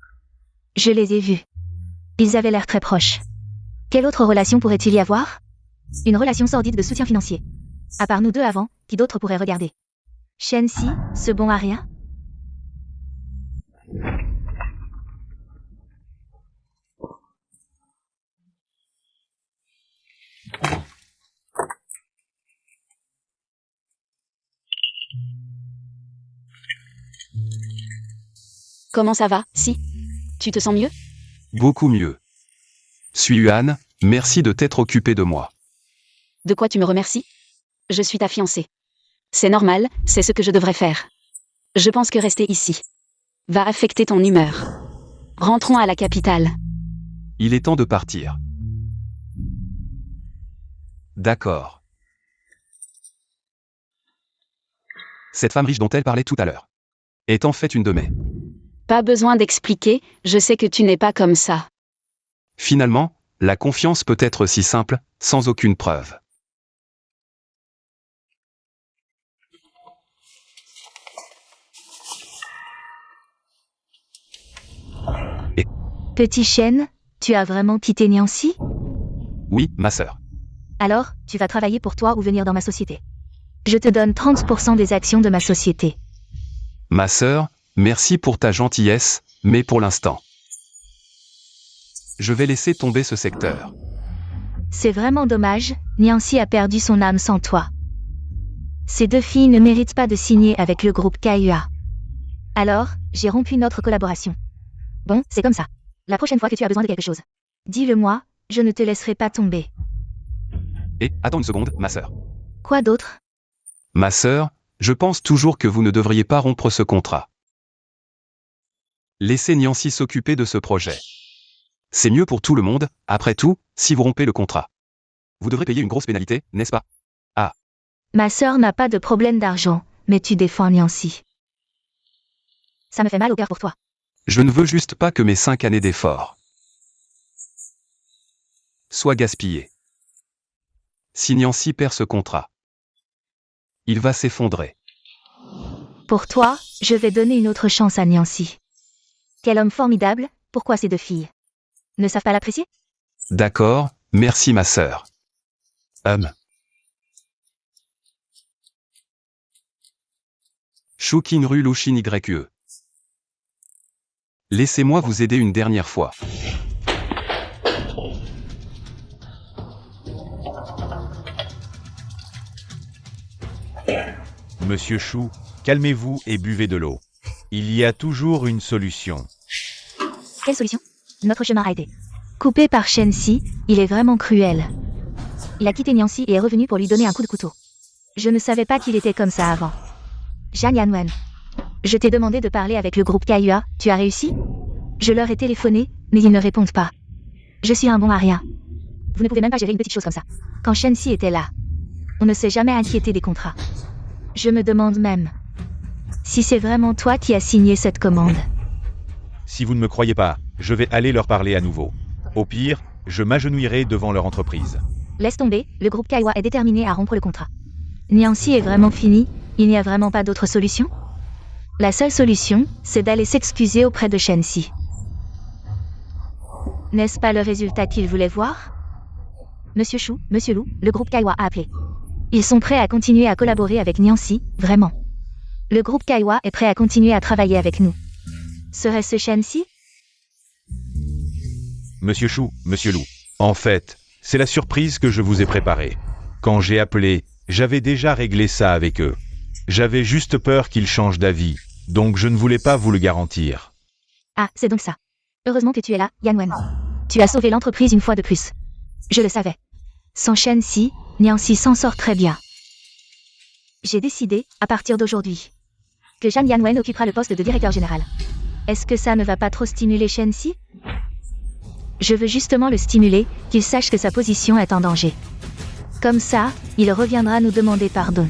Je les ai vus. Ils avaient l'air très proches. Quelle autre relation pourrait-il y avoir? Une relation sordide de soutien financier. À part nous deux avant, qui d'autre pourrait regarder? Shenxi, ce bon à rien? Comment ça va, si? Tu te sens mieux? Beaucoup mieux. Suis Yuan, merci de t'être occupé de moi. De quoi tu me remercies? Je suis ta fiancée. C'est normal, c'est ce que je devrais faire. Je pense que rester ici va affecter ton humeur. Rentrons à la capitale. Il est temps de partir. D'accord. Cette femme riche dont elle parlait tout à l'heure est en fait une de mes. Pas besoin d'expliquer, je sais que tu n'es pas comme ça. Finalement, la confiance peut être si simple, sans aucune preuve. Petit chêne, tu as vraiment quitté Niancy? Oui, ma sœur. Alors, tu vas travailler pour toi ou venir dans ma société. Je te donne 30% des actions de ma société. Ma sœur, merci pour ta gentillesse, mais pour l'instant, je vais laisser tomber ce secteur. C'est vraiment dommage, Niancy a perdu son âme sans toi. Ces deux filles ne méritent pas de signer avec le groupe KUA. Alors, j'ai rompu notre collaboration. Bon, c'est comme ça. La prochaine fois que tu as besoin de quelque chose, dis-le-moi, je ne te laisserai pas tomber. Et, attends une seconde, ma sœur. Quoi d'autre? Ma sœur, je pense toujours que vous ne devriez pas rompre ce contrat. Laissez Niancy s'occuper de ce projet. C'est mieux pour tout le monde, après tout, si vous rompez le contrat. Vous devrez payer une grosse pénalité, n'est-ce pas? Ma sœur n'a pas de problème d'argent, mais tu défends Niancy. Ça me fait mal au cœur pour toi. Je ne veux juste pas que mes 5 années d'efforts soient gaspillées. Si Niancy perd ce contrat, il va s'effondrer. Pour toi, je vais donner une autre chance à Niancy. Quel homme formidable, pourquoi ces deux filles ne savent pas l'apprécier? D'accord, merci ma sœur. Shukin rue Lushin YE. Laissez-moi vous aider une dernière fois. Monsieur Chou, calmez-vous et buvez de l'eau. Il y a toujours une solution. Quelle solution? Notre chemin a été coupé par Shenxi, il est vraiment cruel. Il a quitté Niancy et est revenu pour lui donner un coup de couteau. Je ne savais pas qu'il était comme ça avant. Zhang Yanwen. Je t'ai demandé de parler avec le groupe KUA, tu as réussi? Je leur ai téléphoné, mais ils ne répondent pas. Je suis un bon à rien. Vous ne pouvez même pas gérer une petite chose comme ça. Quand Shenxi était là, on ne s'est jamais inquiété des contrats. Je me demande même si c'est vraiment toi qui as signé cette commande. Si vous ne me croyez pas, je vais aller leur parler à nouveau. Au pire, je m'agenouillerai devant leur entreprise. Laisse tomber, le groupe Kaiwa est déterminé à rompre le contrat. Niancy est vraiment fini, il n'y a vraiment pas d'autre solution? La seule solution, c'est d'aller s'excuser auprès de Shenxi. N'est-ce pas le résultat qu'il voulait voir? Monsieur Chou, Monsieur Lou, le groupe Kaiwa a appelé. Ils sont prêts à continuer à collaborer avec Niancy, vraiment. Le groupe Kaiwa est prêt à continuer à travailler avec nous. Serait-ce Shenxi? Monsieur Chou, Monsieur Lou. En fait, c'est la surprise que je vous ai préparée. Quand j'ai appelé, j'avais déjà réglé ça avec eux. J'avais juste peur qu'ils changent d'avis, donc je ne voulais pas vous le garantir. Ah, c'est donc ça. Heureusement que tu es là, Yanwen. Tu as sauvé l'entreprise une fois de plus. Je le savais. Sans Shenxi, Niancy s'en sort très bien. J'ai décidé, à partir d'aujourd'hui, que Zhang Yanwen occupera le poste de directeur général. Est-ce que ça ne va pas trop stimuler Shenxi? Je veux justement le stimuler, qu'il sache que sa position est en danger. Comme ça, il reviendra nous demander pardon.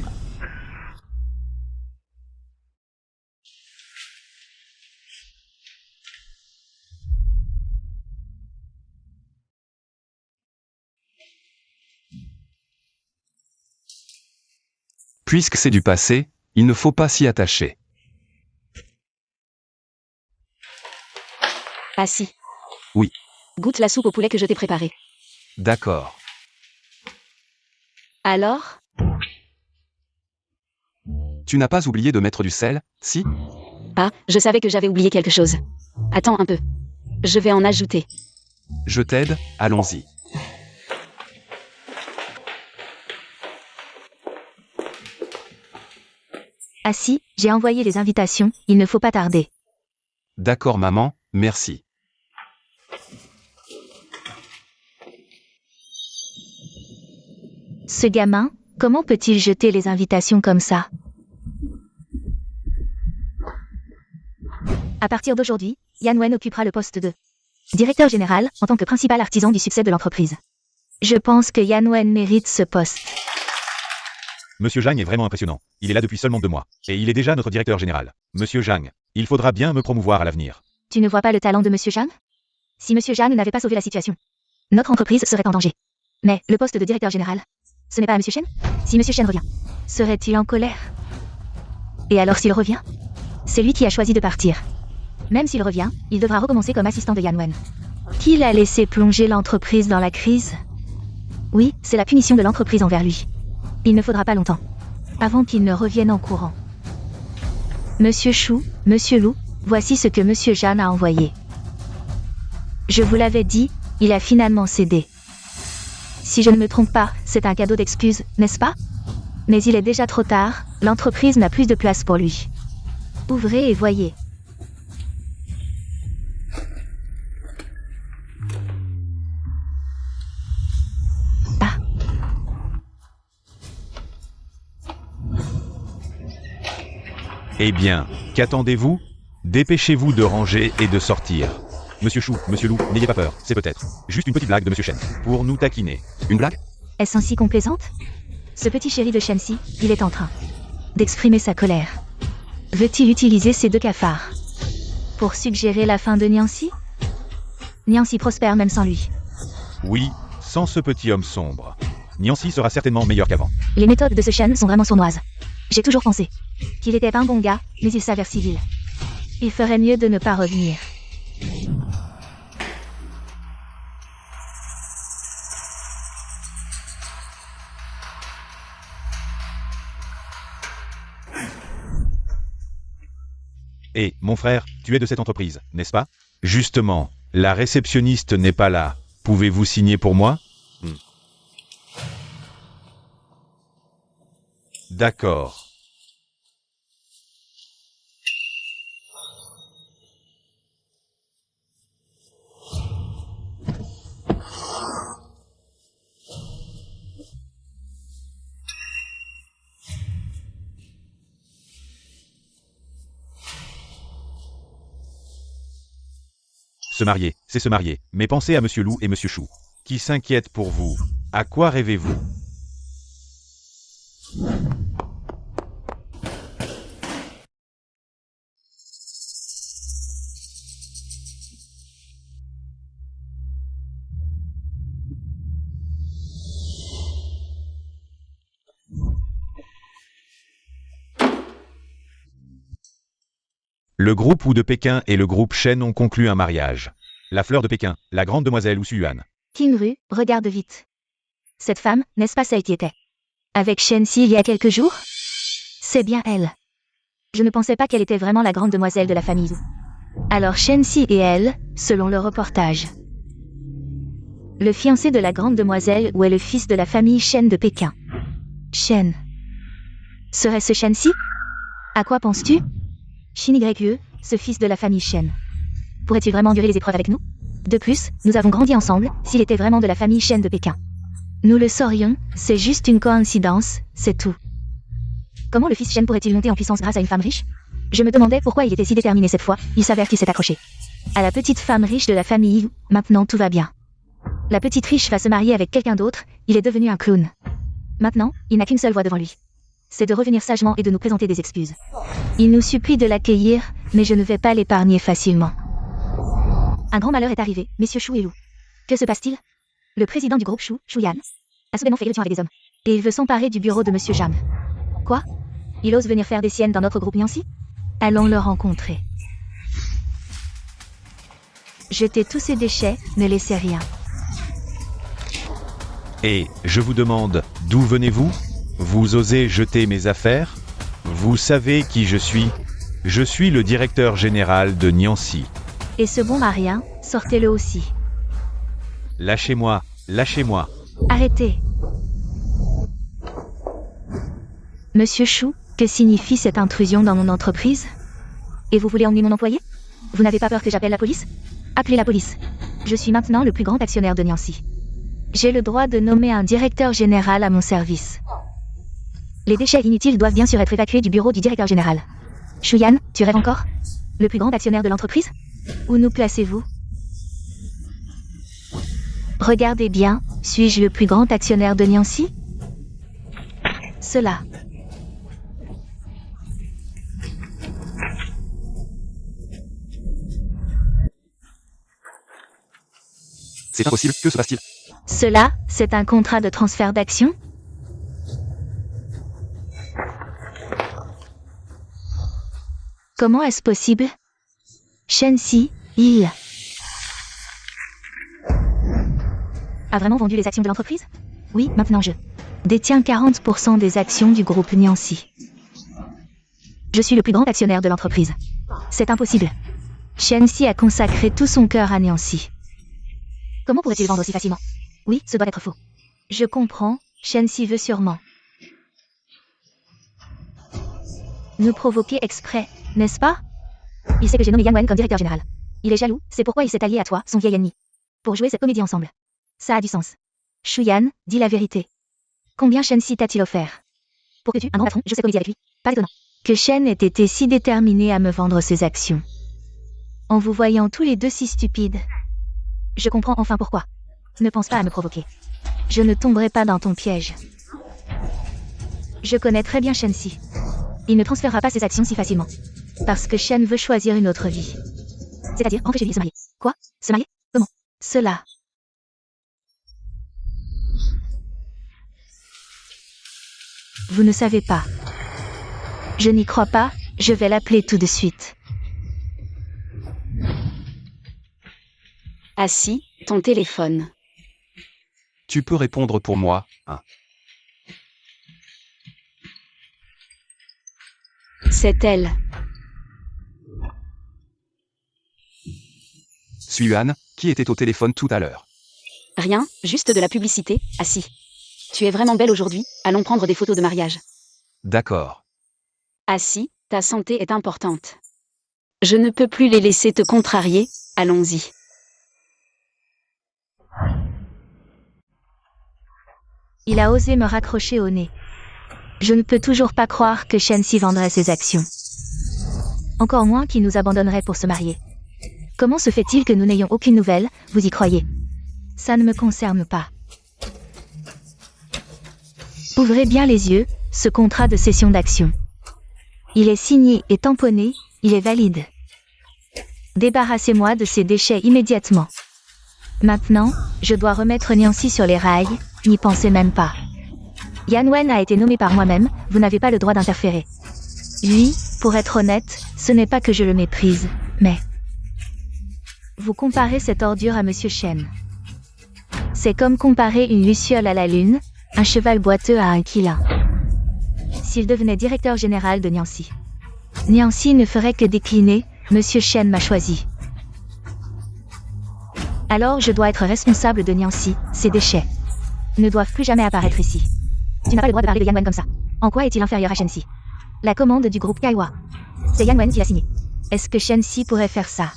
Puisque c'est du passé, il ne faut pas s'y attacher. Ah si. Oui. Goûte la soupe au poulet que je t'ai préparée. D'accord. Alors? Tu n'as pas oublié de mettre du sel, si? Ah, je savais que j'avais oublié quelque chose. Attends un peu. Je vais en ajouter. Je t'aide, allons-y. Ah si, j'ai envoyé les invitations, il ne faut pas tarder. D'accord maman, merci. Ce gamin, comment peut-il jeter les invitations comme ça? À partir d'aujourd'hui, Yanwen occupera le poste de directeur général en tant que principal artisan du succès de l'entreprise. Je pense que Yanwen mérite ce poste. Monsieur Zhang est vraiment impressionnant. Il est là depuis seulement 2 mois. Et il est déjà notre directeur général. Monsieur Zhang, il faudra bien me promouvoir à l'avenir. Tu ne vois pas le talent de Monsieur Zhang? Si Monsieur Zhang n'avait pas sauvé la situation, notre entreprise serait en danger. Mais le poste de directeur général, ce n'est pas à Monsieur Shen? Si Monsieur Shen revient, serait-il en colère? Et alors s'il revient? C'est lui qui a choisi de partir. Même s'il revient, il devra recommencer comme assistant de Yanwen. Qui l'a laissé plonger l'entreprise dans la crise? Oui, c'est la punition de l'entreprise envers lui. Il ne faudra pas longtemps avant qu'il ne revienne en courant. Monsieur Chou, Monsieur Lou, voici ce que Monsieur Zhang a envoyé. Je vous l'avais dit, il a finalement cédé. Si je ne me trompe pas, c'est un cadeau d'excuse, n'est-ce pas? Mais il est déjà trop tard, l'entreprise n'a plus de place pour lui. Ouvrez et voyez. Ah. Eh bien, qu'attendez-vous? Dépêchez-vous de ranger et de sortir. Monsieur Chou, Monsieur Lou, n'ayez pas peur, c'est peut-être juste une petite blague de Monsieur Shen, pour nous taquiner. Une blague? Est-ce ainsi complaisante? Ce petit chéri de Shenxi, il est en train d'exprimer sa colère. Veut-il utiliser ces 2 cafards pour suggérer la fin de Niancy? Niancy prospère même sans lui. Oui, sans ce petit homme sombre. Niancy sera certainement meilleur qu'avant. Les méthodes de ce Shen sont vraiment sournoises. J'ai toujours pensé qu'il était un bon gars, mais il s'avère civil. Il ferait mieux de ne pas revenir. Et, mon frère, tu es de cette entreprise, n'est-ce pas? Justement, la réceptionniste n'est pas là. Pouvez-vous signer pour moi? D'accord. Se marier, c'est se marier, mais pensez à Monsieur Lou et Monsieur Chou, qui s'inquiètent pour vous. À quoi rêvez-vous? Le groupe Wu de Pékin et le groupe Shen ont conclu un mariage. La fleur de Pékin, la grande demoiselle Wu Suyuan. King Ru, regarde vite. Cette femme, n'est-ce pas celle qui était avec Shen Si il y a quelques jours? C'est bien elle. Je ne pensais pas qu'elle était vraiment la grande demoiselle de la famille Wu. Alors Shen Si et elle, selon le reportage. Le fiancé de la grande demoiselle Wu est le fils de la famille Shen de Pékin. Shen. Serait-ce Shen Si? À quoi penses-tu? Shin Yue, ce fils de la famille Shen. Pourrait-il vraiment endurer les épreuves avec nous? De plus, nous avons grandi ensemble, s'il était vraiment de la famille Shen de Pékin. Nous le saurions, c'est juste une coïncidence, c'est tout. Comment le fils Shen pourrait-il monter en puissance grâce à une femme riche? Je me demandais pourquoi il était si déterminé cette fois, il s'avère qu'il s'est accroché. À la petite femme riche de la famille Yu, maintenant tout va bien. La petite riche va se marier avec quelqu'un d'autre, il est devenu un clown. Maintenant, il n'a qu'une seule voie devant lui. C'est de revenir sagement et de nous présenter des excuses. Il nous supplie de l'accueillir, mais je ne vais pas l'épargner facilement. Un grand malheur est arrivé, messieurs Shu et Lu. Que se passe-t-il? Le président du groupe Shu, Shuyan, a soudainement fait irruption avec des hommes. Et il veut s'emparer du bureau de monsieur Jam. Quoi? Il ose venir faire des siennes dans notre groupe Niancy? Allons le rencontrer. Jetez tous ces déchets, ne laissez rien. Et, je vous demande, d'où venez-vous? Vous osez jeter mes affaires? Vous savez qui je suis? Je suis le directeur général de Niancy. Et ce bon marien, sortez-le aussi. Lâchez-moi, lâchez-moi. Arrêtez. Monsieur Shu, que signifie cette intrusion dans mon entreprise? Et vous voulez emmener mon employé? Vous n'avez pas peur que j'appelle la police? Appelez la police. Je suis maintenant le plus grand actionnaire de Niancy. J'ai le droit de nommer un directeur général à mon service. Les déchets inutiles doivent bien sûr être évacués du bureau du directeur général. Shuyan, tu rêves encore? Le plus grand actionnaire de l'entreprise? Où nous placez-vous? Regardez bien, suis-je le plus grand actionnaire de Niancy? Cela. C'est impossible, que se passe-t-il? Cela, c'est un contrat de transfert d'actions? Comment est-ce possible? Shen Si, il a vraiment vendu les actions de l'entreprise? Oui, maintenant je détiens 40% des actions du groupe Niancy. Je suis le plus grand actionnaire de l'entreprise. C'est impossible. Shen Si a consacré tout son cœur à Niancy. Comment pourrait-il vendre aussi facilement? Oui, ce doit être faux. Je comprends, Shen Si veut sûrement nous provoquer exprès, n'est-ce pas? Il sait que j'ai nommé Yang Wen comme directeur général. Il est jaloux, c'est pourquoi il s'est allié à toi, son vieil ennemi. Pour jouer cette comédie ensemble. Ça a du sens. Shuyan, dis la vérité. Combien Shen Si t'a-t-il offert? Pour que tu, un grand patron, je sais comédie avec lui. Pas étonnant. Que Shen ait été si déterminé à me vendre ses actions. En vous voyant tous les deux si stupides. Je comprends enfin pourquoi. Ne pense pas à me provoquer. Je ne tomberai pas dans ton piège. Je connais très bien Shen Si. Il ne transférera pas ses actions si facilement. Parce que Shen veut choisir une autre vie. C'est-à-dire rentrer chez lui et se marier. Quoi? Se marier? Comment? Cela. Vous ne savez pas. Je n'y crois pas, je vais l'appeler tout de suite. Assis, ton téléphone. Tu peux répondre pour moi, hein? C'est elle. Suyuan, qui était au téléphone tout à l'heure? Rien, juste de la publicité, Assis. Tu es vraiment belle aujourd'hui, allons prendre des photos de mariage. D'accord. Assis, ta santé est importante. Je ne peux plus les laisser te contrarier, allons-y. Il a osé me raccrocher au nez. Je ne peux toujours pas croire que Shen Si vendrait ses actions. Encore moins qu'il nous abandonnerait pour se marier. Comment se fait-il que nous n'ayons aucune nouvelle, vous y croyez? Ça ne me concerne pas. Ouvrez bien les yeux, ce contrat de cession d'actions. Il est signé et tamponné, il est valide. Débarrassez-moi de ces déchets immédiatement. Maintenant, je dois remettre Niancy sur les rails, n'y pensez même pas. Yan Wen a été nommé par moi-même, vous n'avez pas le droit d'interférer. Lui, Pour être honnête, ce n'est pas que je le méprise, mais... Vous comparez cette ordure à Monsieur Chen. C'est comme comparer une luciole à la lune, un cheval boiteux à un quilin. S'il devenait directeur général de Niancy. Niancy ne ferait que décliner, Monsieur Chen m'a choisi. Alors je dois être responsable de Niancy, ces déchets ne doivent plus jamais apparaître ici. Tu n'as pas le droit de parler de Yang Wen comme ça. En quoi est-il inférieur à Shenxi? La commande du groupe Kaiwa. C'est Yang Wen qui l'a signé. Est-ce que Shenxi pourrait faire ça?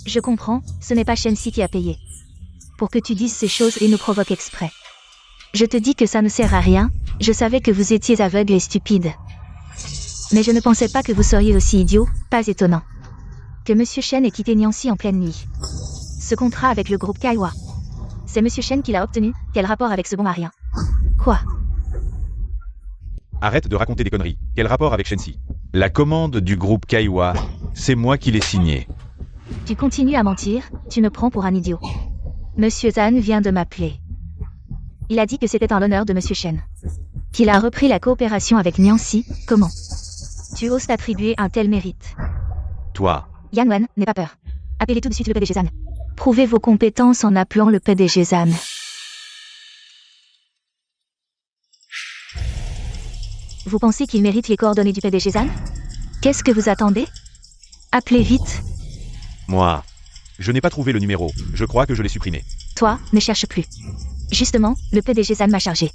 Je comprends, ce n'est pas Shenxi qui a payé. Pour que tu dises ces choses et nous provoques exprès. Je te dis que ça ne sert à rien, je savais que vous étiez aveugle et stupide. Mais je ne pensais pas que vous seriez aussi idiot, pas étonnant. Que Monsieur Chen ait quitté Niancy en pleine nuit. Ce contrat avec le groupe Kaiwa. C'est Monsieur Chen qui l'a obtenu, quel rapport avec ce bon à rien? Quoi? Arrête de raconter des conneries. Quel rapport avec Shenxi? La commande du groupe Kaiwa, c'est moi qui l'ai signée. Tu continues à mentir, tu me prends pour un idiot. Monsieur Zhan vient de m'appeler. Il a dit que c'était en l'honneur de Monsieur Chen. Qu'il a repris la coopération avec Niancy, comment? Tu oses t'attribuer un tel mérite? Toi. Yang Wen, n'aie pas peur. Appelez tout de suite le PDG Zhan. Prouvez vos compétences en appelant le PDG Zhan. Vous pensez qu'il mérite les coordonnées du PDG Zhan? Qu'est-ce que vous attendez? Appelez vite. Moi. Je n'ai pas trouvé le numéro, je crois que je l'ai supprimé. Toi, ne cherche plus. Justement, le PDG Zhan m'a chargé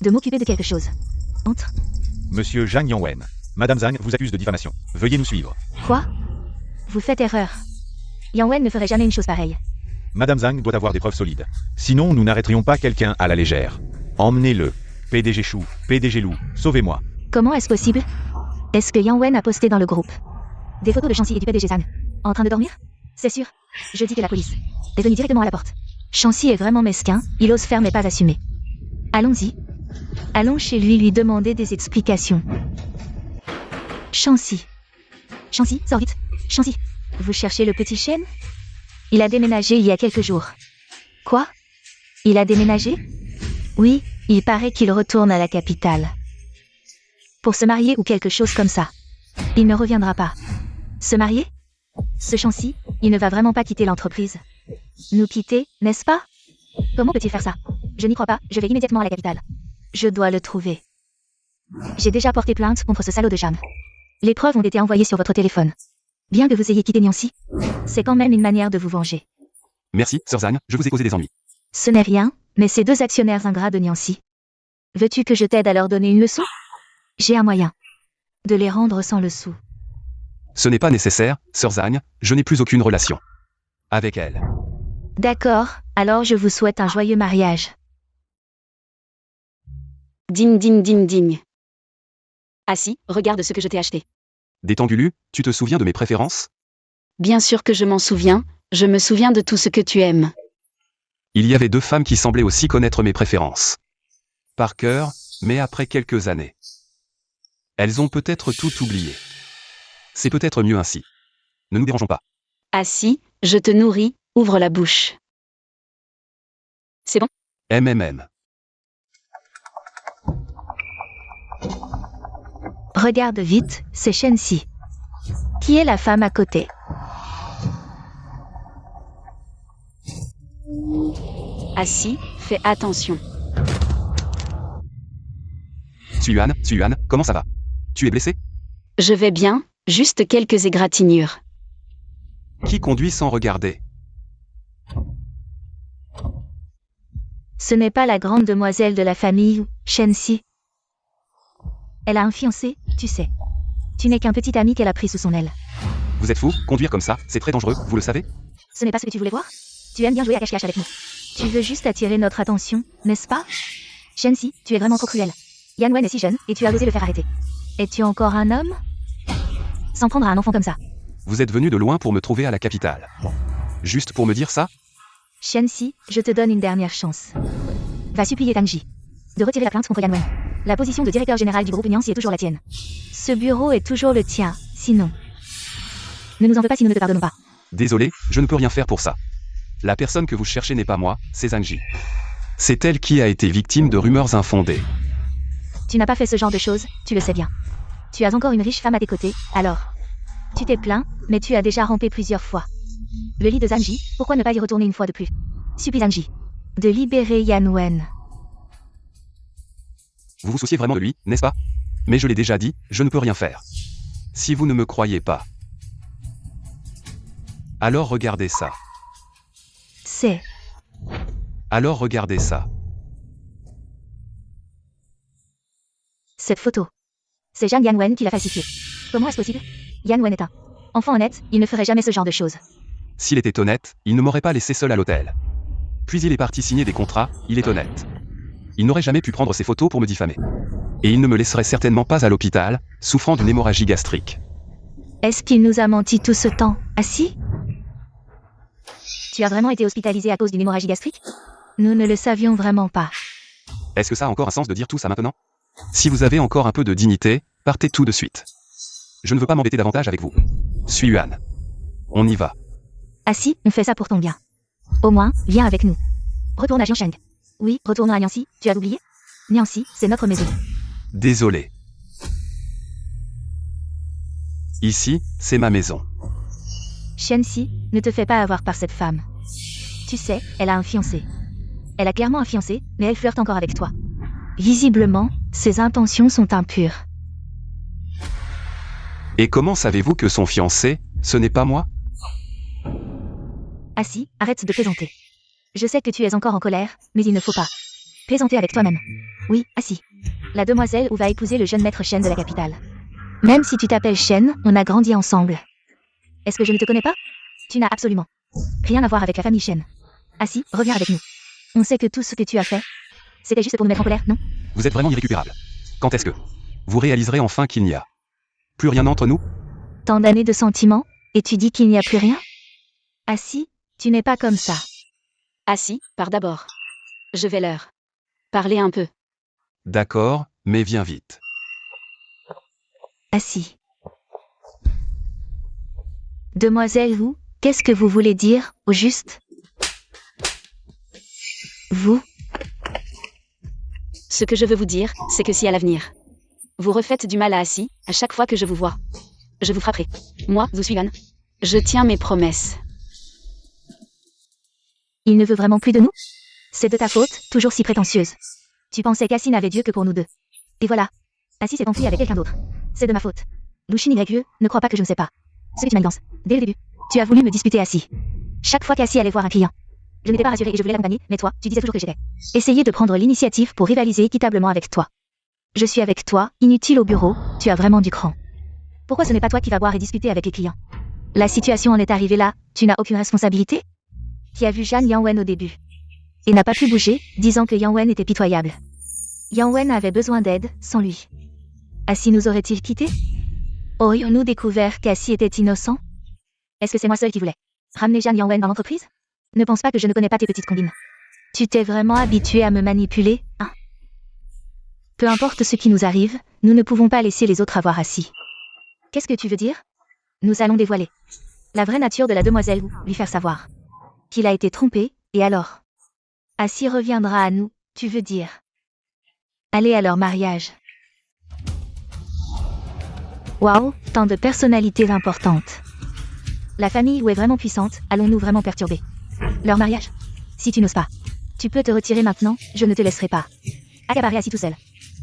de m'occuper de quelque chose. Entre. Monsieur Zhang Yangwen. Madame Zhang vous accuse de diffamation. Veuillez nous suivre. Quoi? Vous faites erreur. Yang Wen ne ferait jamais une chose pareille. Madame Zhang doit avoir des preuves solides. Sinon, nous n'arrêterions pas quelqu'un à la légère. Emmenez-le. PDG Chou, PDG Lou, sauvez-moi. Comment est-ce possible? Est-ce que Yang Wen a posté dans le groupe des photos de Shenxi et du PDG Zhan en train de dormir? C'est sûr. Je dis que la police est venue directement à la porte. Shenxi est vraiment mesquin, il ose faire mais pas assumer. Allons-y. Allons chez lui demander des explications. Shenxi. Shenxi, sors vite. Shenxi. Vous cherchez le petit Shen? Il a déménagé il y a quelques jours. Quoi? Il a déménagé? Oui, il paraît qu'il retourne à la capitale. Pour se marier ou quelque chose comme ça. Il ne reviendra pas. Se marier? Ce Shenxi, il ne va vraiment pas quitter l'entreprise. Nous quitter, n'est-ce pas? Comment peut-il faire ça? Je n'y crois pas, je vais immédiatement à la capitale. Je dois le trouver. J'ai déjà porté plainte contre ce salaud de Jam. Les preuves ont été envoyées sur votre téléphone. Bien que vous ayez quitté Niancy, c'est quand même une manière de vous venger. Merci, Sir Zhan, je vous ai causé des ennuis. Ce n'est rien, mais ces deux actionnaires ingrats de Niancy. Veux-tu que je t'aide à leur donner une leçon? J'ai un moyen. De les rendre sans le sou. Ce n'est pas nécessaire, Sir Zhan, je n'ai plus aucune relation avec elle. D'accord, alors je vous souhaite un joyeux mariage. Ding ding ding ding. Ah si, regarde ce que je t'ai acheté. Détendulu, tu te souviens de mes préférences? Bien sûr que je m'en souviens, je me souviens de tout ce que tu aimes. Il y avait deux femmes qui semblaient aussi connaître mes préférences. Par cœur, mais après quelques années. Elles ont peut-être tout oublié. C'est peut-être mieux ainsi. Ne nous dérangeons pas. Ah si, je te nourris, ouvre la bouche. C'est bon? MMM. Regarde vite, c'est Shenxi. Qui est la femme à côté? Ah si, fais attention. Suyuan, comment ça va? Tu es blessé? Je vais bien, juste quelques égratignures. Qui conduit sans regarder? Ce n'est pas la grande demoiselle de la famille, Shenxi. Elle a un fiancé, tu sais. Tu n'es qu'un petit ami qu'elle a pris sous son aile. Vous êtes fou, conduire comme ça, c'est très dangereux, vous le savez? Ce n'est pas ce que tu voulais voir? Tu aimes bien jouer à cache-cache avec nous. Tu veux juste attirer notre attention, n'est-ce pas? Shenxi, tu es vraiment trop cruel. Yang Wen est si jeune, et tu as osé le faire arrêter. Es-tu encore un homme? S'en prendre à un enfant comme ça. Vous êtes venu de loin pour me trouver à la capitale. Juste pour me dire ça? Shenxi, je te donne une dernière chance. Va supplier Tangji de retirer la plainte contre Yang Wen. La position de directeur général du groupe Niancy est toujours la tienne. Ce bureau est toujours le tien, sinon... Ne nous en veux pas si nous ne te pardonnons pas. Désolé, je ne peux rien faire pour ça. La personne que vous cherchez n'est pas moi, c'est Zhangji. C'est elle qui a été victime de rumeurs infondées. Tu n'as pas fait ce genre de choses, tu le sais bien. Tu as encore une riche femme à tes côtés, alors. Tu t'es plaint, mais tu as déjà rampé plusieurs fois. Le lit de Zanji, pourquoi ne pas y retourner une fois de plus? Supplie Zanji. De libérer Yan Wen. Vous vous souciez vraiment de lui, n'est-ce pas? Mais je l'ai déjà dit, je ne peux rien faire. Si vous ne me croyez pas, alors regardez ça. C'est. Alors regardez ça. Cette photo. C'est Zhang Yanwen qui l'a falsifiée. Comment est-ce possible? Yanwen est un enfant honnête, il ne ferait jamais ce genre de choses. S'il était honnête, il ne m'aurait pas laissé seul à l'hôtel. Puis il est parti signer des contrats, il est honnête. Il n'aurait jamais pu prendre ces photos pour me diffamer. Et il ne me laisserait certainement pas à l'hôpital, souffrant d'une hémorragie gastrique. Est-ce qu'il nous a menti tout ce temps? Ah si? Tu as vraiment été hospitalisé à cause d'une hémorragie gastrique? Nous ne le savions vraiment pas. Est-ce que ça a encore un sens de dire tout ça maintenant? Si vous avez encore un peu de dignité, partez tout de suite. Je ne veux pas m'embêter davantage avec vous. Suis Yuan. On y va. Ah si, on fait ça pour ton bien. Au moins, viens avec nous. Retourne à Jiangsheng. Oui, retournons à Niancy, tu as oublié? Niancy, c'est notre maison. Désolé. Ici, c'est ma maison. Shenxi, ne te fais pas avoir par cette femme. Tu sais, elle a un fiancé. Elle a clairement un fiancé, mais elle flirte encore avec toi. Visiblement, ses intentions sont impures. Et comment savez-vous que son fiancé, ce n'est pas moi? Ah si, arrête de plaisanter. Je sais que tu es encore en colère, mais il ne faut pas plaisanter avec toi-même. Oui, ah si. La demoiselle Wu va épouser le jeune maître Shen de la capitale. Même si tu t'appelles Shen, on a grandi ensemble. Est-ce que je ne te connais pas? Tu n'as absolument rien à voir avec la famille Shen. Ah si, reviens avec nous. On sait que tout ce que tu as fait, c'était juste pour nous mettre en colère, non? Vous êtes vraiment irrécupérable. Quand est-ce que vous réaliserez enfin qu'il n'y a plus rien entre nous? Tant d'années de sentiments, et tu dis qu'il n'y a plus rien? Ah si, tu n'es pas comme ça. Ah si, pars d'abord. Je vais leur parler un peu. D'accord, mais viens vite. Ah si. Demoiselle Wu, qu'est-ce que vous voulez dire, au juste? Vous? Ce que je veux vous dire, c'est que si à l'avenir, vous refaites du mal à Assi, à chaque fois que je vous vois, je vous frapperai. Moi, Zhu Xuyan, je tiens mes promesses. Il ne veut vraiment plus de nous? C'est de ta faute, toujours si prétentieuse. Tu pensais qu'Assi n'avait Dieu que pour nous deux. Et voilà. Assi s'est enfui avec quelqu'un d'autre. C'est de ma faute. Lushin YE, ne crois pas que je ne sais pas. Ce que tu manigances. Dès le début, tu as voulu me disputer Assi. Chaque fois qu'Assi allait voir un client, je n'étais pas rassurée et je voulais l'accompagner, mais toi, tu disais toujours que j'étais. Essayez de prendre l'initiative pour rivaliser équitablement avec toi. Je suis avec toi, inutile au bureau, tu as vraiment du cran. Pourquoi ce n'est pas toi qui vas boire et discuter avec les clients? La situation en est arrivée là, tu n'as aucune responsabilité? Qui a vu Jeanne Yanwen au début et n'a pas pu bouger, disant que Yanwen était pitoyable. Yanwen avait besoin d'aide, sans lui. Assi nous aurait-il quittés? Aurions-nous découvert qu'Assi était innocent? Est-ce que c'est moi seul qui voulais ramener Jeanne Yanwen dans l'entreprise? Ne pense pas que je ne connais pas tes petites combines. Tu t'es vraiment habitué à me manipuler, hein? Peu importe ce qui nous arrive, nous ne pouvons pas laisser les autres avoir Assi. Qu'est-ce que tu veux dire? Nous allons dévoiler la vraie nature de la demoiselle Wu, lui faire savoir qu'il a été trompé, et alors? Assi reviendra à nous, tu veux dire? Allez à leur mariage. Waouh, tant de personnalités importantes. La famille Wu est vraiment puissante, allons-nous vraiment perturber leur mariage? Si tu n'oses pas, tu peux te retirer maintenant, je ne te laisserai pas accaparer Assi tout seul.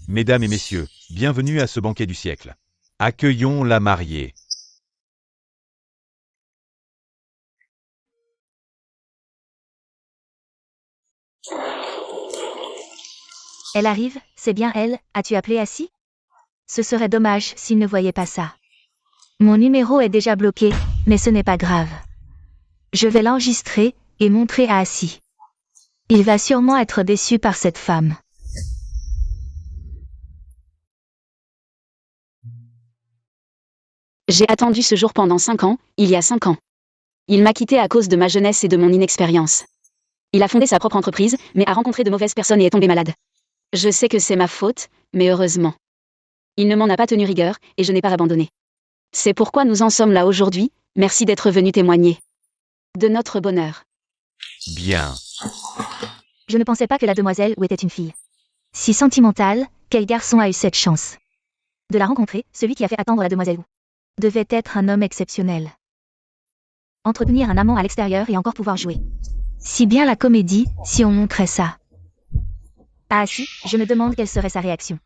Mesdames et messieurs, bienvenue à ce banquet du siècle. Accueillons la mariée. Elle arrive, c'est bien elle, as-tu appelé Assi? Ce serait dommage s'il ne voyait pas ça. Mon numéro est déjà bloqué, mais ce n'est pas grave. Je vais l'enregistrer et montrer à Assi. Il va sûrement être déçu par cette femme. J'ai attendu ce jour pendant 5 ans, il y a 5 ans. Il m'a quitté à cause de ma jeunesse et de mon inexpérience. Il a fondé sa propre entreprise, mais a rencontré de mauvaises personnes et est tombé malade. Je sais que c'est ma faute, mais heureusement. Il ne m'en a pas tenu rigueur, et je n'ai pas abandonné. C'est pourquoi nous en sommes là aujourd'hui, merci d'être venu témoigner de notre bonheur. Bien. Je ne pensais pas que la demoiselle Wu était une fille si sentimentale, quel garçon a eu cette chance? De la rencontrer, celui qui a fait attendre la demoiselle Wu devait être un homme exceptionnel. Entretenir un amant à l'extérieur et encore pouvoir jouer. Si bien la comédie, si on montrait ça. Ah si, je me demande quelle serait sa réaction.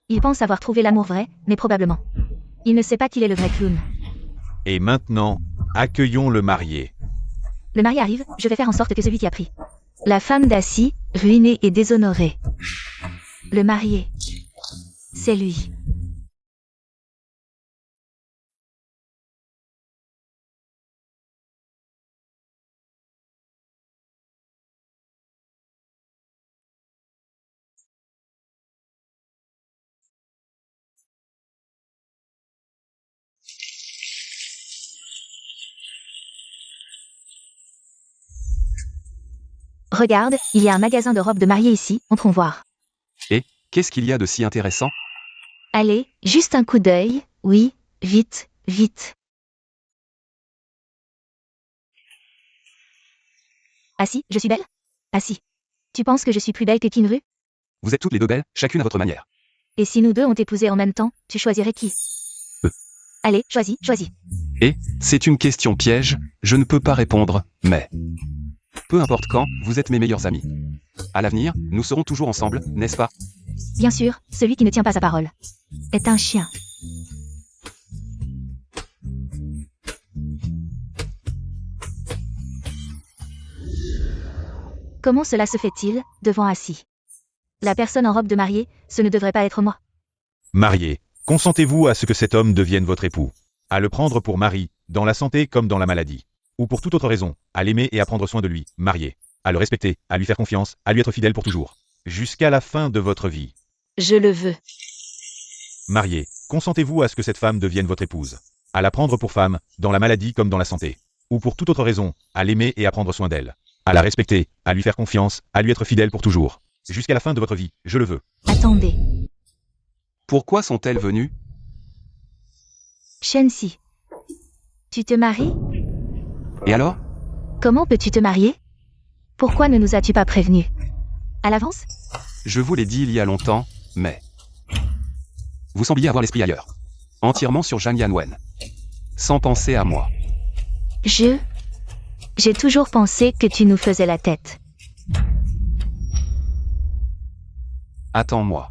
Il pense avoir trouvé l'amour vrai, mais probablement. Il ne sait pas qu'il est le vrai clown. Et maintenant, accueillons le marié. Le mari arrive, je vais faire en sorte que celui qui a pris la femme d'Assis, ruinée et déshonorée. Le marié. C'est lui. Regarde, il y a un magasin de robes de mariée ici, entrons voir. Et, qu'est-ce qu'il y a de si intéressant? Allez, juste un coup d'œil, oui, vite, vite. Assis, je suis belle? Assis. Tu penses que je suis plus belle que Kinru? Vous êtes toutes les deux belles, chacune à votre manière. Et si nous deux on t'épousait en même temps, tu choisirais qui? Allez, choisis, choisis. Et, c'est une question piège, je ne peux pas répondre, mais... Peu importe quand, vous êtes mes meilleurs amis. À l'avenir, nous serons toujours ensemble, n'est-ce pas? Bien sûr, celui qui ne tient pas sa parole est un chien. Comment cela se fait-il, devant Assis? La personne en robe de mariée, ce ne devrait pas être moi. Marié, consentez-vous à ce que cet homme devienne votre époux? À le prendre pour mari, dans la santé comme dans la maladie? Ou pour toute autre raison, à l'aimer et à prendre soin de lui, marié? À le respecter, à lui faire confiance, à lui être fidèle pour toujours? Jusqu'à la fin de votre vie. Je le veux. Marié, consentez-vous à ce que cette femme devienne votre épouse? À la prendre pour femme, dans la maladie comme dans la santé? Ou pour toute autre raison, à l'aimer et à prendre soin d'elle? À la respecter, à lui faire confiance, à lui être fidèle pour toujours? Jusqu'à la fin de votre vie, je le veux. Attendez. Pourquoi sont-elles venues? Shensi. Tu te maries? Et alors? Comment peux-tu te marier? Pourquoi ne nous as-tu pas prévenus? À l'avance? Je vous l'ai dit il y a longtemps, mais... Vous sembliez avoir l'esprit ailleurs. Entièrement sur Zhang Yanwen. Sans penser à moi. J'ai toujours pensé que tu nous faisais la tête. Attends-moi.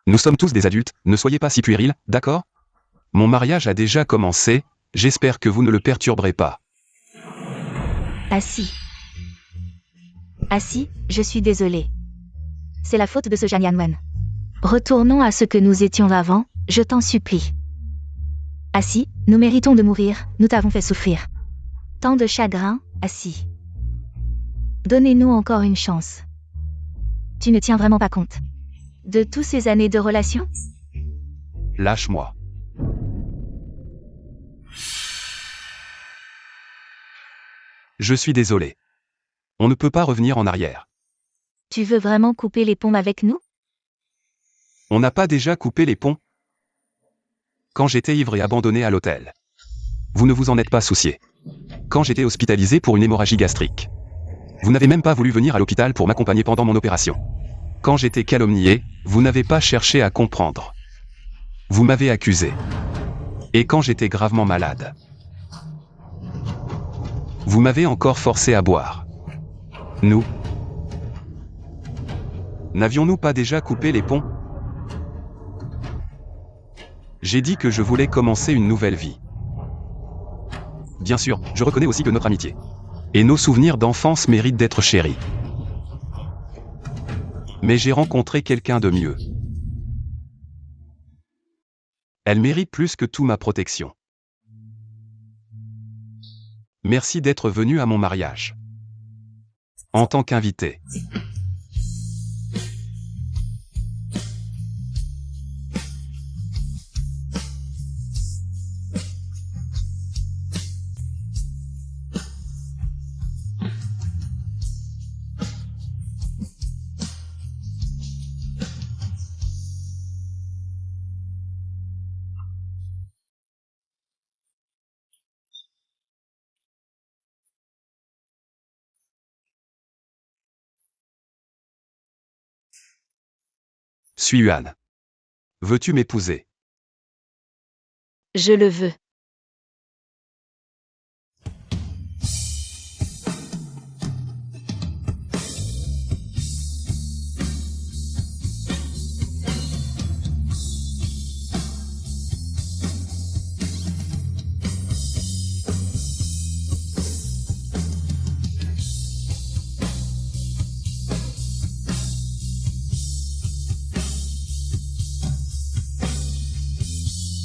Nous sommes tous des adultes, ne soyez pas si puérils, d'accord? Mon mariage a déjà commencé, j'espère que vous ne le perturberez pas. Assis. Assis, je suis désolée. C'est la faute de ce Zhang Yanwen. Retournons à ce que nous étions avant, je t'en supplie. Assis, nous méritons de mourir, nous t'avons fait souffrir. Tant de chagrin, Assis. Donnez-nous encore une chance. Tu ne tiens vraiment pas compte de toutes ces années de relation? Lâche-moi. Je suis désolé. On ne peut pas revenir en arrière. Tu veux vraiment couper les ponts avec nous? On n'a pas déjà coupé les ponts? Quand j'étais ivre et abandonné à l'hôtel. Vous ne vous en êtes pas soucié. Quand j'étais hospitalisé pour une hémorragie gastrique. Vous n'avez même pas voulu venir à l'hôpital pour m'accompagner pendant mon opération. Quand j'étais calomnié, vous n'avez pas cherché à comprendre. Vous m'avez accusé. Et quand j'étais gravement malade, vous m'avez encore forcé à boire. Nous n'avions-nous pas déjà coupé les ponts? J'ai dit que je voulais commencer une nouvelle vie. Bien sûr, je reconnais aussi que notre amitié et nos souvenirs d'enfance méritent d'être chéris. Mais j'ai rencontré quelqu'un de mieux. Elle mérite plus que tout ma protection. Merci d'être venu à mon mariage. En tant qu'invité. Suis Yuan. Veux-tu m'épouser? Je le veux.